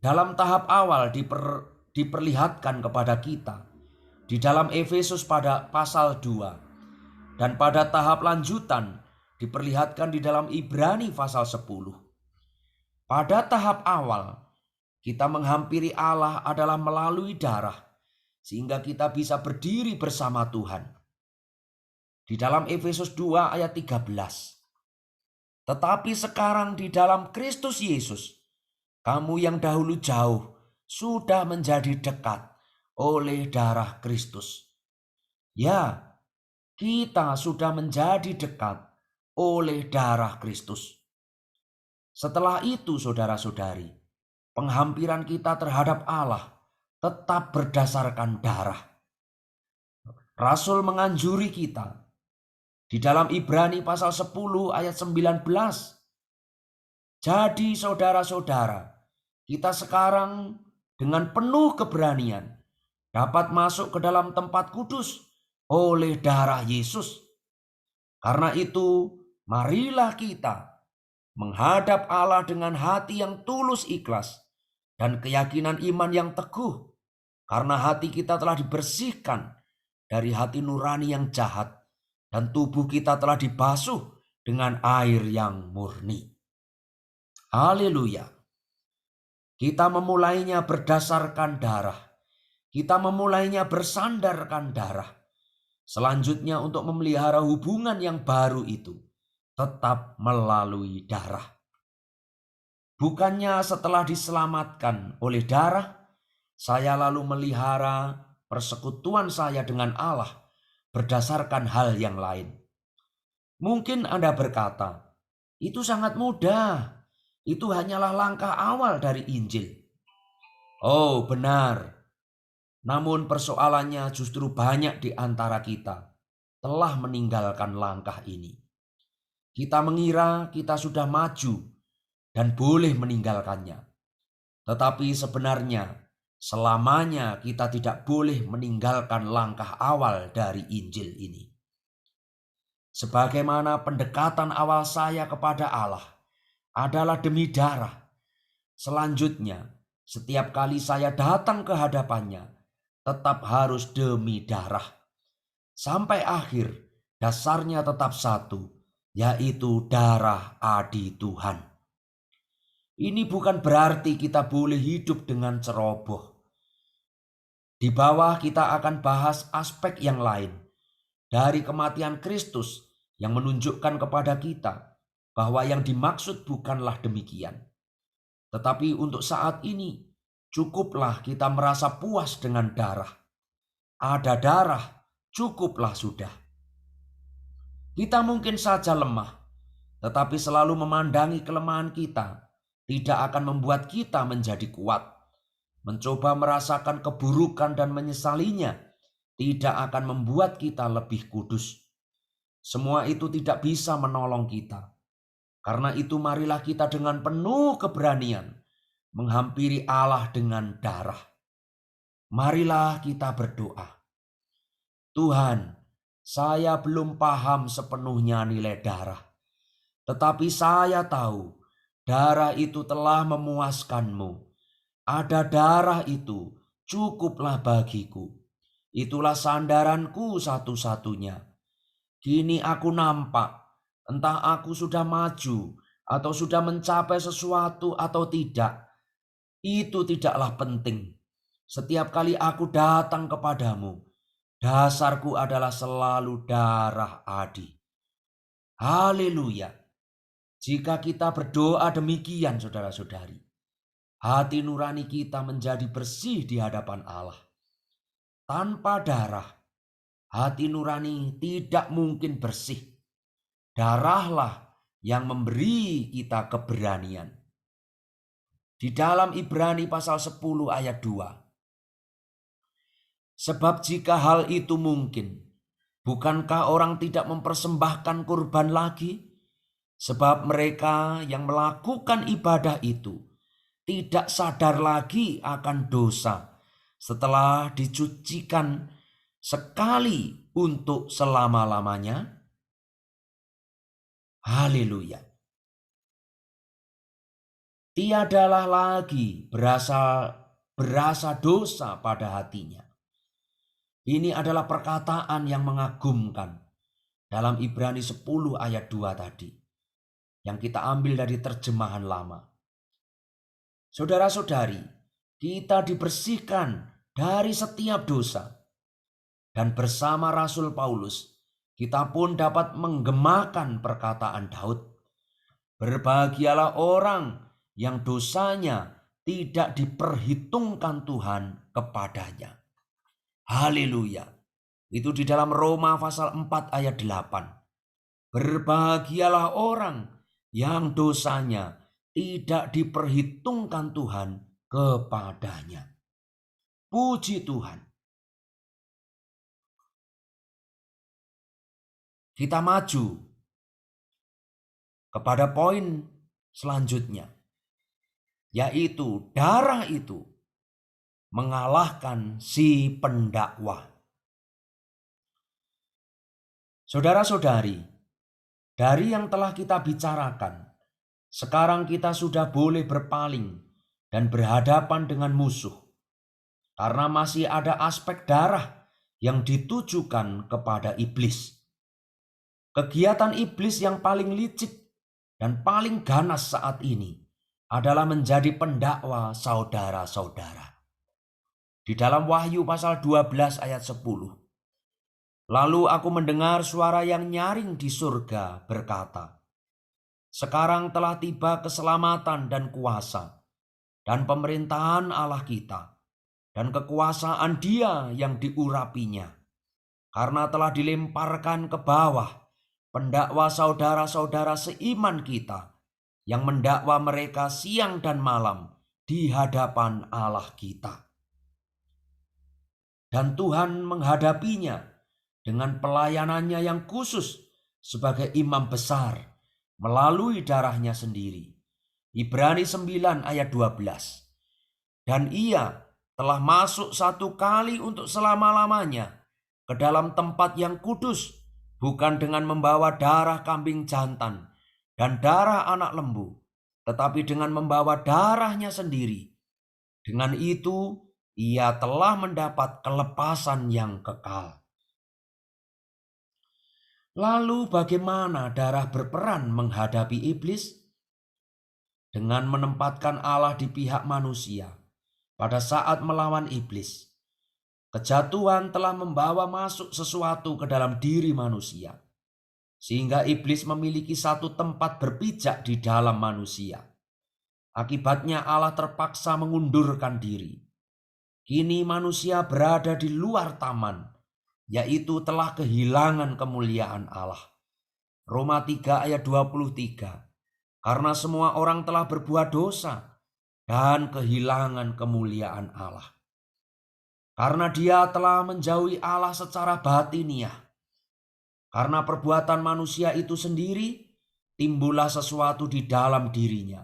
Dalam tahap awal diperlihatkan kepada kita di dalam Efesus pada pasal 2, dan pada tahap lanjutan diperlihatkan di dalam Ibrani pasal 10. Pada tahap awal, kita menghampiri Allah adalah melalui darah, sehingga kita bisa berdiri bersama Tuhan. Di dalam Efesus 2 ayat 13. Tetapi sekarang di dalam Kristus Yesus, kamu yang dahulu jauh sudah menjadi dekat oleh darah Kristus. Ya, kita sudah menjadi dekat oleh darah Kristus. Setelah itu saudara-saudari, penghampiran kita terhadap Allah tetap berdasarkan darah. Rasul menganjuri kita di dalam Ibrani pasal 10 ayat 19. Jadi saudara-saudara, kita sekarang dengan penuh keberanian dapat masuk ke dalam tempat kudus oleh darah Yesus. Karena itu, marilah kita menghadap Allah dengan hati yang tulus ikhlas dan keyakinan iman yang teguh. Karena hati kita telah dibersihkan dari hati nurani yang jahat dan tubuh kita telah dibasuh dengan air yang murni. Haleluya. Kita memulainya berdasarkan darah. Kita memulainya bersandarkan darah. Selanjutnya untuk memelihara hubungan yang baru itu tetap melalui darah. Bukannya setelah diselamatkan oleh darah, saya lalu melihara persekutuan saya dengan Allah berdasarkan hal yang lain. Mungkin Anda berkata, itu sangat mudah. Itu hanyalah langkah awal dari Injil. Oh, benar. Namun persoalannya justru banyak di antara kita telah meninggalkan langkah ini. Kita mengira kita sudah maju dan boleh meninggalkannya. Tetapi sebenarnya selamanya kita tidak boleh meninggalkan langkah awal dari Injil ini. Sebagaimana pendekatan awal saya kepada Allah adalah demi darah. Selanjutnya, setiap kali saya datang ke hadapannya, tetap harus demi darah. Sampai akhir, dasarnya tetap satu, yaitu darah adi Tuhan. Ini bukan berarti kita boleh hidup dengan ceroboh. Di bawah kita akan bahas aspek yang lain dari kematian Kristus yang menunjukkan kepada kita bahwa yang dimaksud bukanlah demikian. Tetapi untuk saat ini, cukuplah kita merasa puas dengan darah. Ada darah, cukuplah sudah. Kita mungkin saja lemah, tetapi selalu memandangi kelemahan kita tidak akan membuat kita menjadi kuat. Mencoba merasakan keburukan dan menyesalinya tidak akan membuat kita lebih kudus. Semua itu tidak bisa menolong kita. Karena itu marilah kita dengan penuh keberanian menghampiri Allah dengan darah. Marilah kita berdoa. Tuhan, saya belum paham sepenuhnya nilai darah. Tetapi saya tahu darah itu telah memuaskan-Mu. Ada darah itu cukuplah bagiku. Itulah sandaranku satu-satunya. Kini aku nampak, entah aku sudah maju atau sudah mencapai sesuatu atau tidak, itu tidaklah penting. Setiap kali aku datang kepadamu, dasarku adalah selalu darah adi. Haleluya. Jika kita berdoa demikian, saudara-saudari, hati nurani kita menjadi bersih di hadapan Allah. Tanpa darah, hati nurani tidak mungkin bersih. Darahlah yang memberi kita keberanian. Di dalam Ibrani pasal 10 ayat 2. Sebab jika hal itu mungkin, bukankah orang tidak mempersembahkan kurban lagi? Sebab mereka yang melakukan ibadah itu tidak sadar lagi akan dosa setelah dicucikan sekali untuk selama-lamanya. Haleluya. Tiadalah lagi berasa dosa pada hatinya. Ini adalah perkataan yang mengagumkan dalam Ibrani 10 ayat 2 tadi, yang kita ambil dari terjemahan lama. Saudara-saudari, kita dibersihkan dari setiap dosa. Dan bersama Rasul Paulus, kita pun dapat menggemakan perkataan Daud. Berbahagialah orang yang dosanya tidak diperhitungkan Tuhan kepadanya. Haleluya. Itu di dalam Roma pasal 4 ayat 8. Berbahagialah orang yang dosanya tidak diperhitungkan Tuhan kepadanya. Puji Tuhan. kita maju kepada poin selanjutnya, yaitu darah itu mengalahkan si pendakwa. Saudara-saudari, dari yang telah kita bicarakan, sekarang kita sudah boleh berpaling dan berhadapan dengan musuh, karena masih ada aspek darah yang ditujukan kepada iblis. Kegiatan iblis yang paling licik dan paling ganas saat ini adalah menjadi pendakwa saudara-saudara. Di dalam Wahyu pasal 12 ayat 10. Lalu aku mendengar suara yang nyaring di surga berkata, "Sekarang telah tiba keselamatan dan kuasa dan pemerintahan Allah kita dan kekuasaan Dia yang diurapinya, karena telah dilemparkan ke bawah pendakwa saudara-saudara seiman kita yang mendakwa mereka siang dan malam di hadapan Allah kita. Dan Tuhan menghadapinya dengan pelayanannya yang khusus sebagai imam besar melalui darahnya sendiri." Ibrani 9 ayat 12. Dan ia telah masuk satu kali untuk selama-lamanya ke dalam tempat yang kudus, bukan dengan membawa darah kambing jantan dan darah anak lembu, tetapi dengan membawa darahnya sendiri. Dengan itu ia telah mendapat kelepasan yang kekal. Lalu bagaimana darah berperan menghadapi iblis? Dengan menempatkan Allah di pihak manusia pada saat melawan iblis. Kejatuhan telah membawa masuk sesuatu ke dalam diri manusia, sehingga iblis memiliki satu tempat berpijak di dalam manusia. Akibatnya Allah terpaksa mengundurkan diri. Kini manusia berada di luar taman, yaitu telah kehilangan kemuliaan Allah. Roma 3 ayat 23. Karena semua orang telah berbuat dosa dan kehilangan kemuliaan Allah. Karena dia telah menjauhi Allah secara batiniah. Karena perbuatan manusia itu sendiri, timbullah sesuatu di dalam dirinya.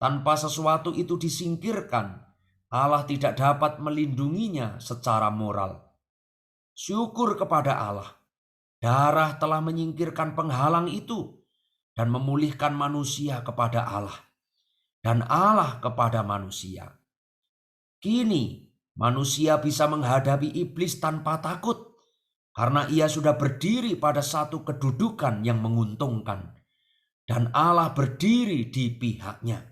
Tanpa sesuatu itu disingkirkan, Allah tidak dapat melindunginya secara moral. Syukur kepada Allah, darah telah menyingkirkan penghalang itu dan memulihkan manusia kepada Allah dan Allah kepada manusia. Kini manusia bisa menghadapi iblis tanpa takut karena ia sudah berdiri pada satu kedudukan yang menguntungkan dan Allah berdiri di pihaknya.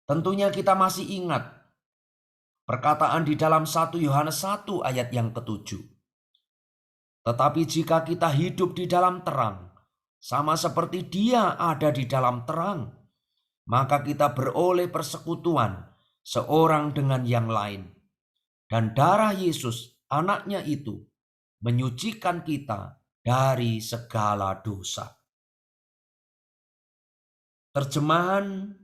Tentunya kita masih ingat perkataan di dalam 1 Yohanes 1 ayat yang ke-7. Tetapi jika kita hidup di dalam terang, sama seperti Dia ada di dalam terang, maka kita beroleh persekutuan seorang dengan yang lain. Dan darah Yesus, anaknya itu, menyucikan kita dari segala dosa. Terjemahan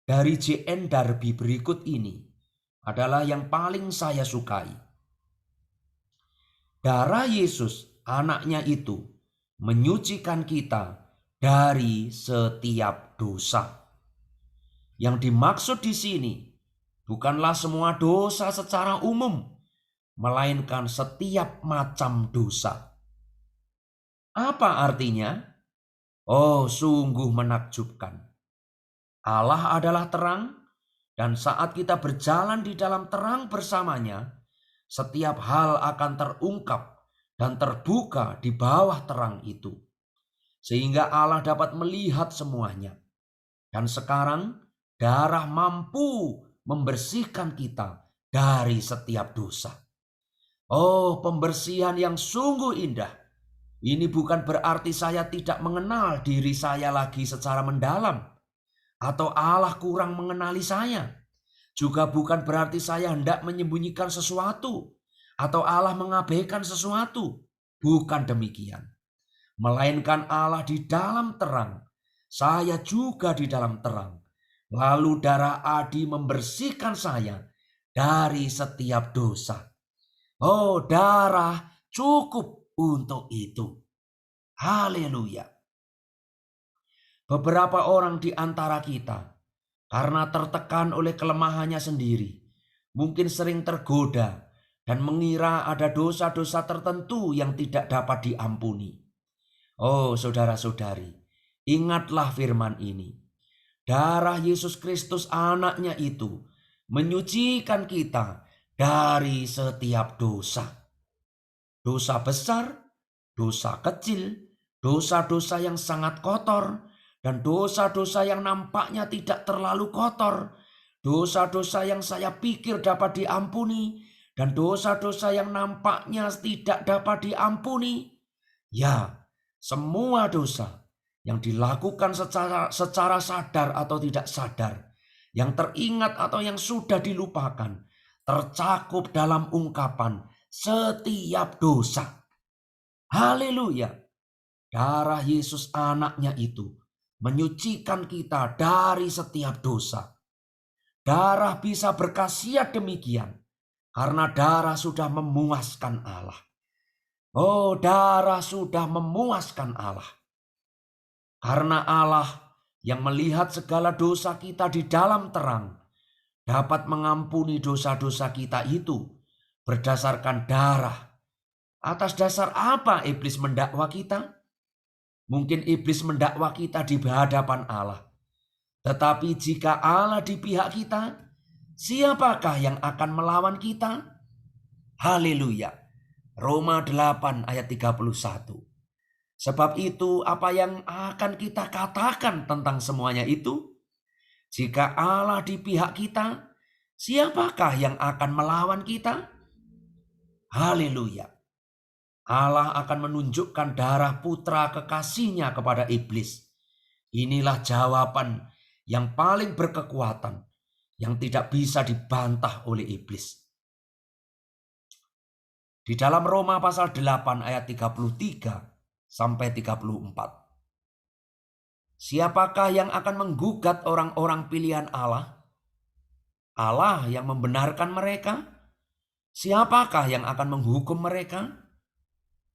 dari J.N. Darby berikut ini adalah yang paling saya sukai. Darah Yesus, anaknya itu, menyucikan kita dari setiap dosa. Yang dimaksud di sini bukanlah semua dosa secara umum, melainkan setiap macam dosa. Apa artinya? Oh, sungguh menakjubkan. Allah adalah terang, dan saat kita berjalan di dalam terang bersamanya, setiap hal akan terungkap dan terbuka di bawah terang itu, sehingga Allah dapat melihat semuanya. Dan sekarang darah mampu membersihkan kita dari setiap dosa. Oh, pembersihan yang sungguh indah. Ini bukan berarti saya tidak mengenal diri saya lagi secara mendalam, atau Allah kurang mengenali saya. Juga bukan berarti saya hendak menyembunyikan sesuatu atau Allah mengabaikan sesuatu. Bukan demikian. Melainkan Allah di dalam terang, saya juga di dalam terang. Lalu darah Adi membersihkan saya dari setiap dosa. Oh, darah cukup untuk itu. Haleluya. Beberapa orang di antara kita, karena tertekan oleh kelemahannya sendiri, mungkin sering tergoda dan mengira ada dosa-dosa tertentu yang tidak dapat diampuni. Oh saudara-saudari, ingatlah firman ini. Darah Yesus Kristus anaknya itu menyucikan kita dari setiap dosa. Dosa besar, dosa kecil, dosa-dosa yang sangat kotor, dan dosa-dosa yang nampaknya tidak terlalu kotor. Dosa-dosa yang saya pikir dapat diampuni, dan dosa-dosa yang nampaknya tidak dapat diampuni. Ya, semua dosa yang dilakukan secara sadar atau tidak sadar, yang teringat atau yang sudah dilupakan, tercakup dalam ungkapan setiap dosa. Haleluya. Darah Yesus anaknya itu menyucikan kita dari setiap dosa. Darah bisa berkhasiat demikian karena darah sudah memuaskan Allah. Oh, darah sudah memuaskan Allah. Karena Allah yang melihat segala dosa kita di dalam terang dapat mengampuni dosa-dosa kita itu berdasarkan darah. Atas dasar apa iblis mendakwa kita? Mungkin iblis mendakwa kita di hadapan Allah. Tetapi jika Allah di pihak kita, siapakah yang akan melawan kita? Haleluya. Roma 8 ayat 31. Sebab itu apa yang akan kita katakan tentang semuanya itu? Jika Allah di pihak kita, siapakah yang akan melawan kita? Haleluya. Allah akan menunjukkan darah putra kekasihnya kepada iblis. Inilah jawaban yang paling berkekuatan, yang tidak bisa dibantah oleh iblis. Di dalam Roma pasal 8 ayat 33 sampai 34. Siapakah yang akan menggugat orang-orang pilihan Allah? Allah yang membenarkan mereka? Siapakah yang akan menghukum mereka?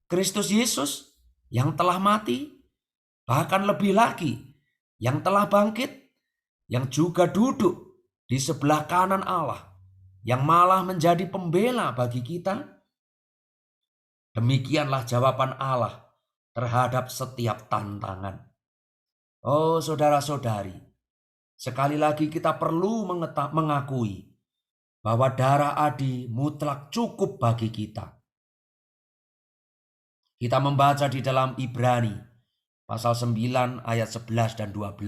Kristus Yesus yang telah mati, bahkan lebih lagi yang telah bangkit, yang juga duduk di sebelah kanan Allah, yang malah menjadi pembela bagi kita. Demikianlah jawaban Allah terhadap setiap tantangan. Oh saudara-saudari, sekali lagi kita perlu mengakui bahwa darah Adi mutlak cukup bagi kita. Kita membaca di dalam Ibrani pasal 9 ayat 11 dan 12.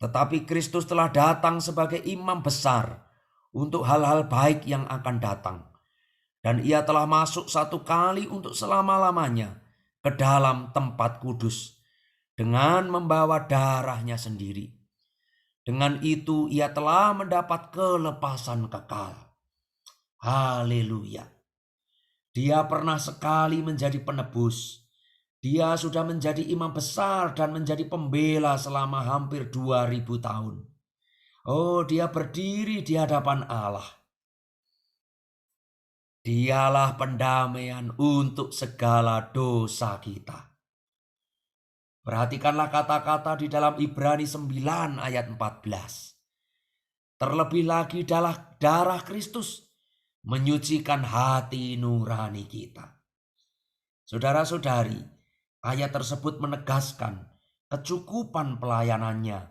Tetapi Kristus telah datang sebagai imam besar untuk hal-hal baik yang akan datang. Dan ia telah masuk satu kali untuk selama-lamanya ke dalam tempat kudus dengan membawa darahnya sendiri. Dengan itu ia telah mendapat kelepasan kekal. Haleluya. Dia pernah sekali menjadi penebus. Dia sudah menjadi imam besar dan menjadi pembela selama hampir 2000 tahun. Oh, dia berdiri di hadapan Allah. Dialah pendamaian untuk segala dosa kita. Perhatikanlah kata-kata di dalam Ibrani 9 ayat 14. Terlebih lagi darah Kristus menyucikan hati nurani kita. Saudara-saudari, ayat tersebut menegaskan kecukupan pelayanannya.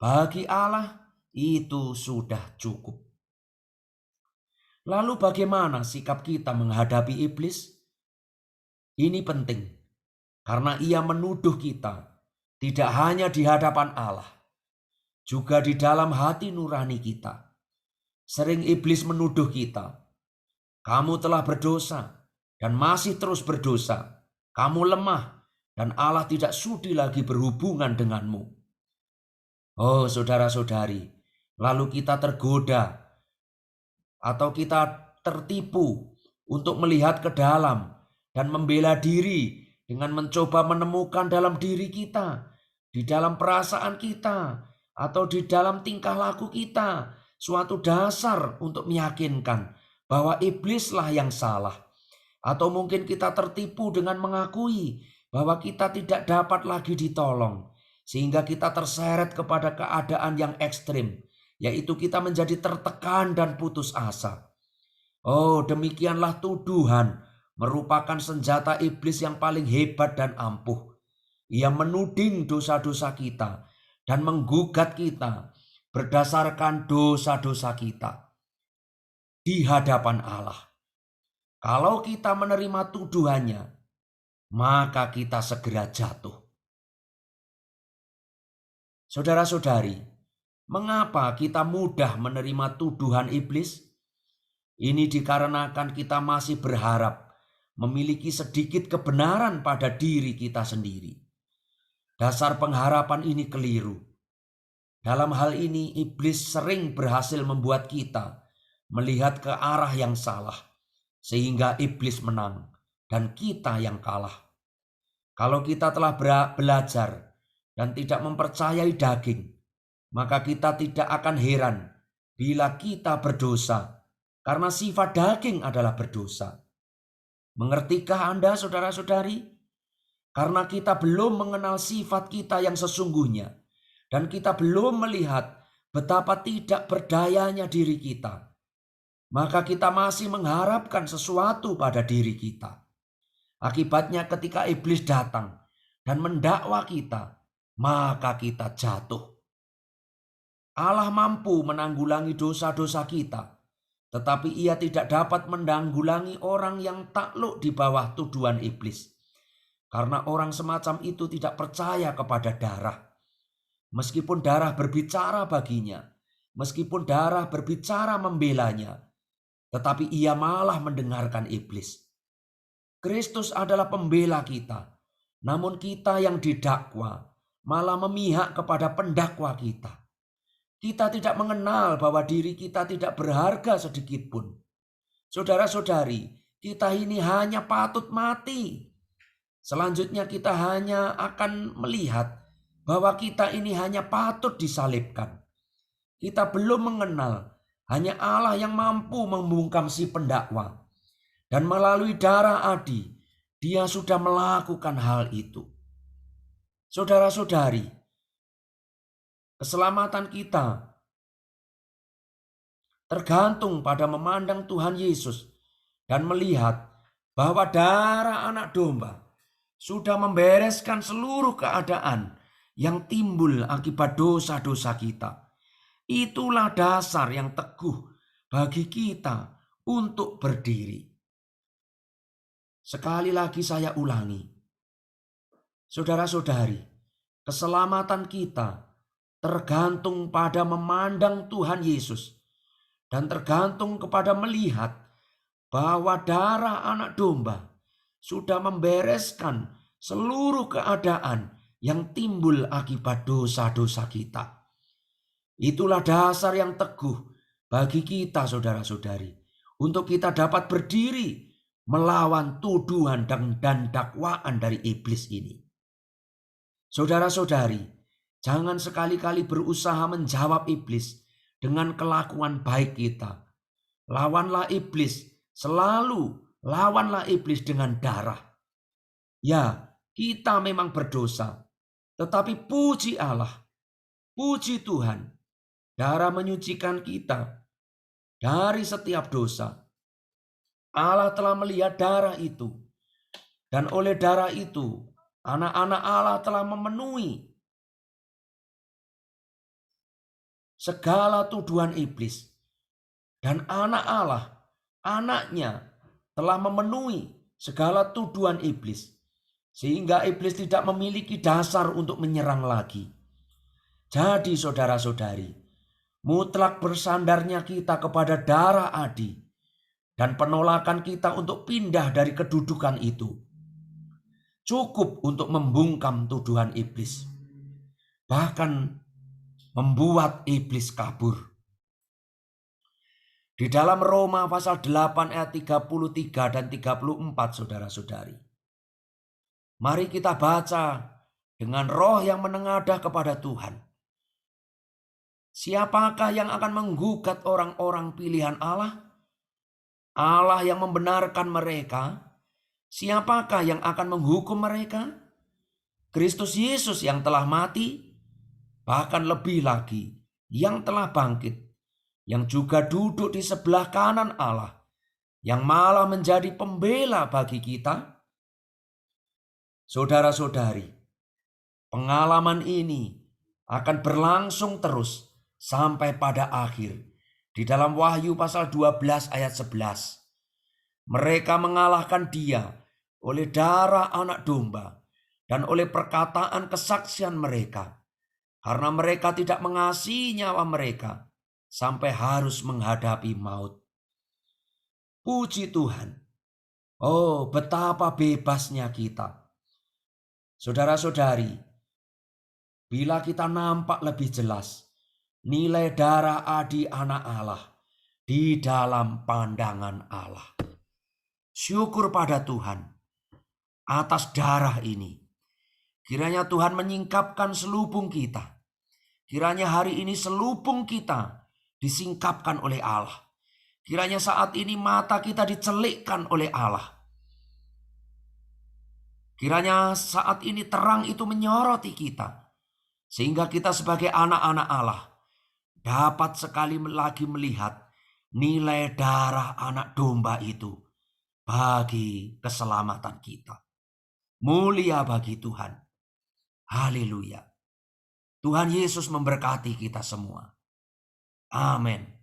Bagi Allah itu sudah cukup. Lalu bagaimana sikap kita menghadapi iblis? Ini penting, karena ia menuduh kita tidak hanya di hadapan Allah, juga di dalam hati nurani kita. Sering iblis menuduh kita, kamu telah berdosa dan masih terus berdosa. Kamu lemah dan Allah tidak sudi lagi berhubungan denganmu. Oh saudara-saudari, lalu kita tergoda atau kita tertipu untuk melihat ke dalam dan membela diri dengan mencoba menemukan dalam diri kita, di dalam perasaan kita, atau di dalam tingkah laku kita, suatu dasar untuk meyakinkan bahwa iblislah yang salah, Atau mungkin kita tertipu dengan mengakui bahwa kita tidak dapat lagi ditolong, sehingga kita terseret kepada keadaan yang ekstrim, yaitu kita menjadi tertekan dan putus asa. Oh, demikianlah tuduhan merupakan senjata iblis yang paling hebat dan ampuh. Ia menuding dosa-dosa kita dan menggugat kita berdasarkan dosa-dosa kita di hadapan Allah. Kalau kita menerima tuduhannya, maka kita segera jatuh. Saudara-saudari, mengapa kita mudah menerima tuduhan iblis? Ini dikarenakan kita masih berharap memiliki sedikit kebenaran pada diri kita sendiri. Dasar pengharapan ini keliru. Dalam hal ini, iblis sering berhasil membuat kita melihat ke arah yang salah, sehingga iblis menang dan kita yang kalah. Kalau kita telah belajar dan tidak mempercayai daging, maka kita tidak akan heran bila kita berdosa, karena sifat daging adalah berdosa. Mengertikah Anda, saudara-saudari? Karena kita belum mengenal sifat kita yang sesungguhnya, dan kita belum melihat betapa tidak berdayanya diri kita, maka kita masih mengharapkan sesuatu pada diri kita. Akibatnya ketika iblis datang dan mendakwa kita, maka kita jatuh. Allah mampu menanggulangi dosa-dosa kita, tetapi ia tidak dapat menanggulangi orang yang takluk di bawah tuduhan iblis. Karena orang semacam itu tidak percaya kepada darah. Meskipun darah berbicara baginya, meskipun darah berbicara membelanya, tetapi ia malah mendengarkan iblis. Kristus adalah pembela kita, namun kita yang didakwa malah memihak kepada pendakwa kita. Kita tidak mengenal bahwa diri kita tidak berharga sedikit pun. Saudara-saudari, kita ini hanya patut mati. Selanjutnya kita hanya akan melihat bahwa kita ini hanya patut disalibkan. Kita belum mengenal hanya Allah yang mampu membungkam si pendakwa. Dan melalui darah Adi, dia sudah melakukan hal itu. Saudara-saudari, keselamatan kita tergantung pada memandang Tuhan Yesus dan melihat bahwa darah anak domba sudah membereskan seluruh keadaan yang timbul akibat dosa-dosa kita. Itulah dasar yang teguh bagi kita untuk berdiri. Sekali lagi saya ulangi, saudara-saudari, keselamatan kita tergantung pada memandang Tuhan Yesus dan tergantung kepada melihat bahwa darah anak domba sudah membereskan seluruh keadaan yang timbul akibat dosa-dosa kita. Itulah dasar yang teguh bagi kita, saudara-saudari, untuk kita dapat berdiri melawan tuduhan dan dakwaan dari iblis ini. Saudara-saudari, jangan sekali-kali berusaha menjawab iblis dengan kelakuan baik kita. Lawanlah iblis, selalu lawanlah iblis dengan darah. Ya, kita memang berdosa, tetapi puji Allah, puji Tuhan, darah menyucikan kita dari setiap dosa. Allah telah melihat darah itu, dan oleh darah itu, anak-anak Allah telah memenuhi segala tuduhan iblis. Dan anak Allah, anaknya, telah memenuhi segala tuduhan iblis. Sehingga iblis tidak memiliki dasar untuk menyerang lagi. Jadi saudara-saudari, mutlak bersandarnya kita kepada darah Adi dan penolakan kita untuk pindah dari kedudukan itu cukup untuk membungkam tuduhan iblis. Bahkan membuat iblis kabur. Di dalam Roma pasal 8 ayat 33 dan 34, saudara-saudari. Mari kita baca dengan roh yang menengadah kepada Tuhan. Siapakah yang akan menggugat orang-orang pilihan Allah? Allah yang membenarkan mereka Siapakah yang akan menghukum mereka? Kristus Yesus yang telah mati, bahkan lebih lagi yang telah bangkit, yang juga duduk di sebelah kanan Allah, yang malah menjadi pembela bagi kita. Saudara-saudari, pengalaman ini akan berlangsung terus sampai pada akhir. Di dalam Wahyu pasal 12 ayat 11. Mereka mengalahkan Dia oleh darah anak domba dan oleh perkataan kesaksian mereka. Karena mereka tidak mengasihi nyawa mereka sampai harus menghadapi maut. Puji Tuhan. Oh, betapa bebasnya kita. Saudara-saudari, bila kita nampak lebih jelas nilai darah adi anak Allah di dalam pandangan Allah. Syukur pada Tuhan atas darah ini. Kiranya Tuhan menyingkapkan selubung kita. Kiranya hari ini selubung kita disingkapkan oleh Allah. Kiranya saat ini mata kita dicelikkan oleh Allah. Kiranya saat ini terang itu menyoroti kita. Sehingga kita sebagai anak-anak Allah dapat sekali lagi melihat nilai darah anak domba itu bagi keselamatan kita. Mulia bagi Tuhan. Haleluya. Tuhan Yesus memberkati kita semua. Amin.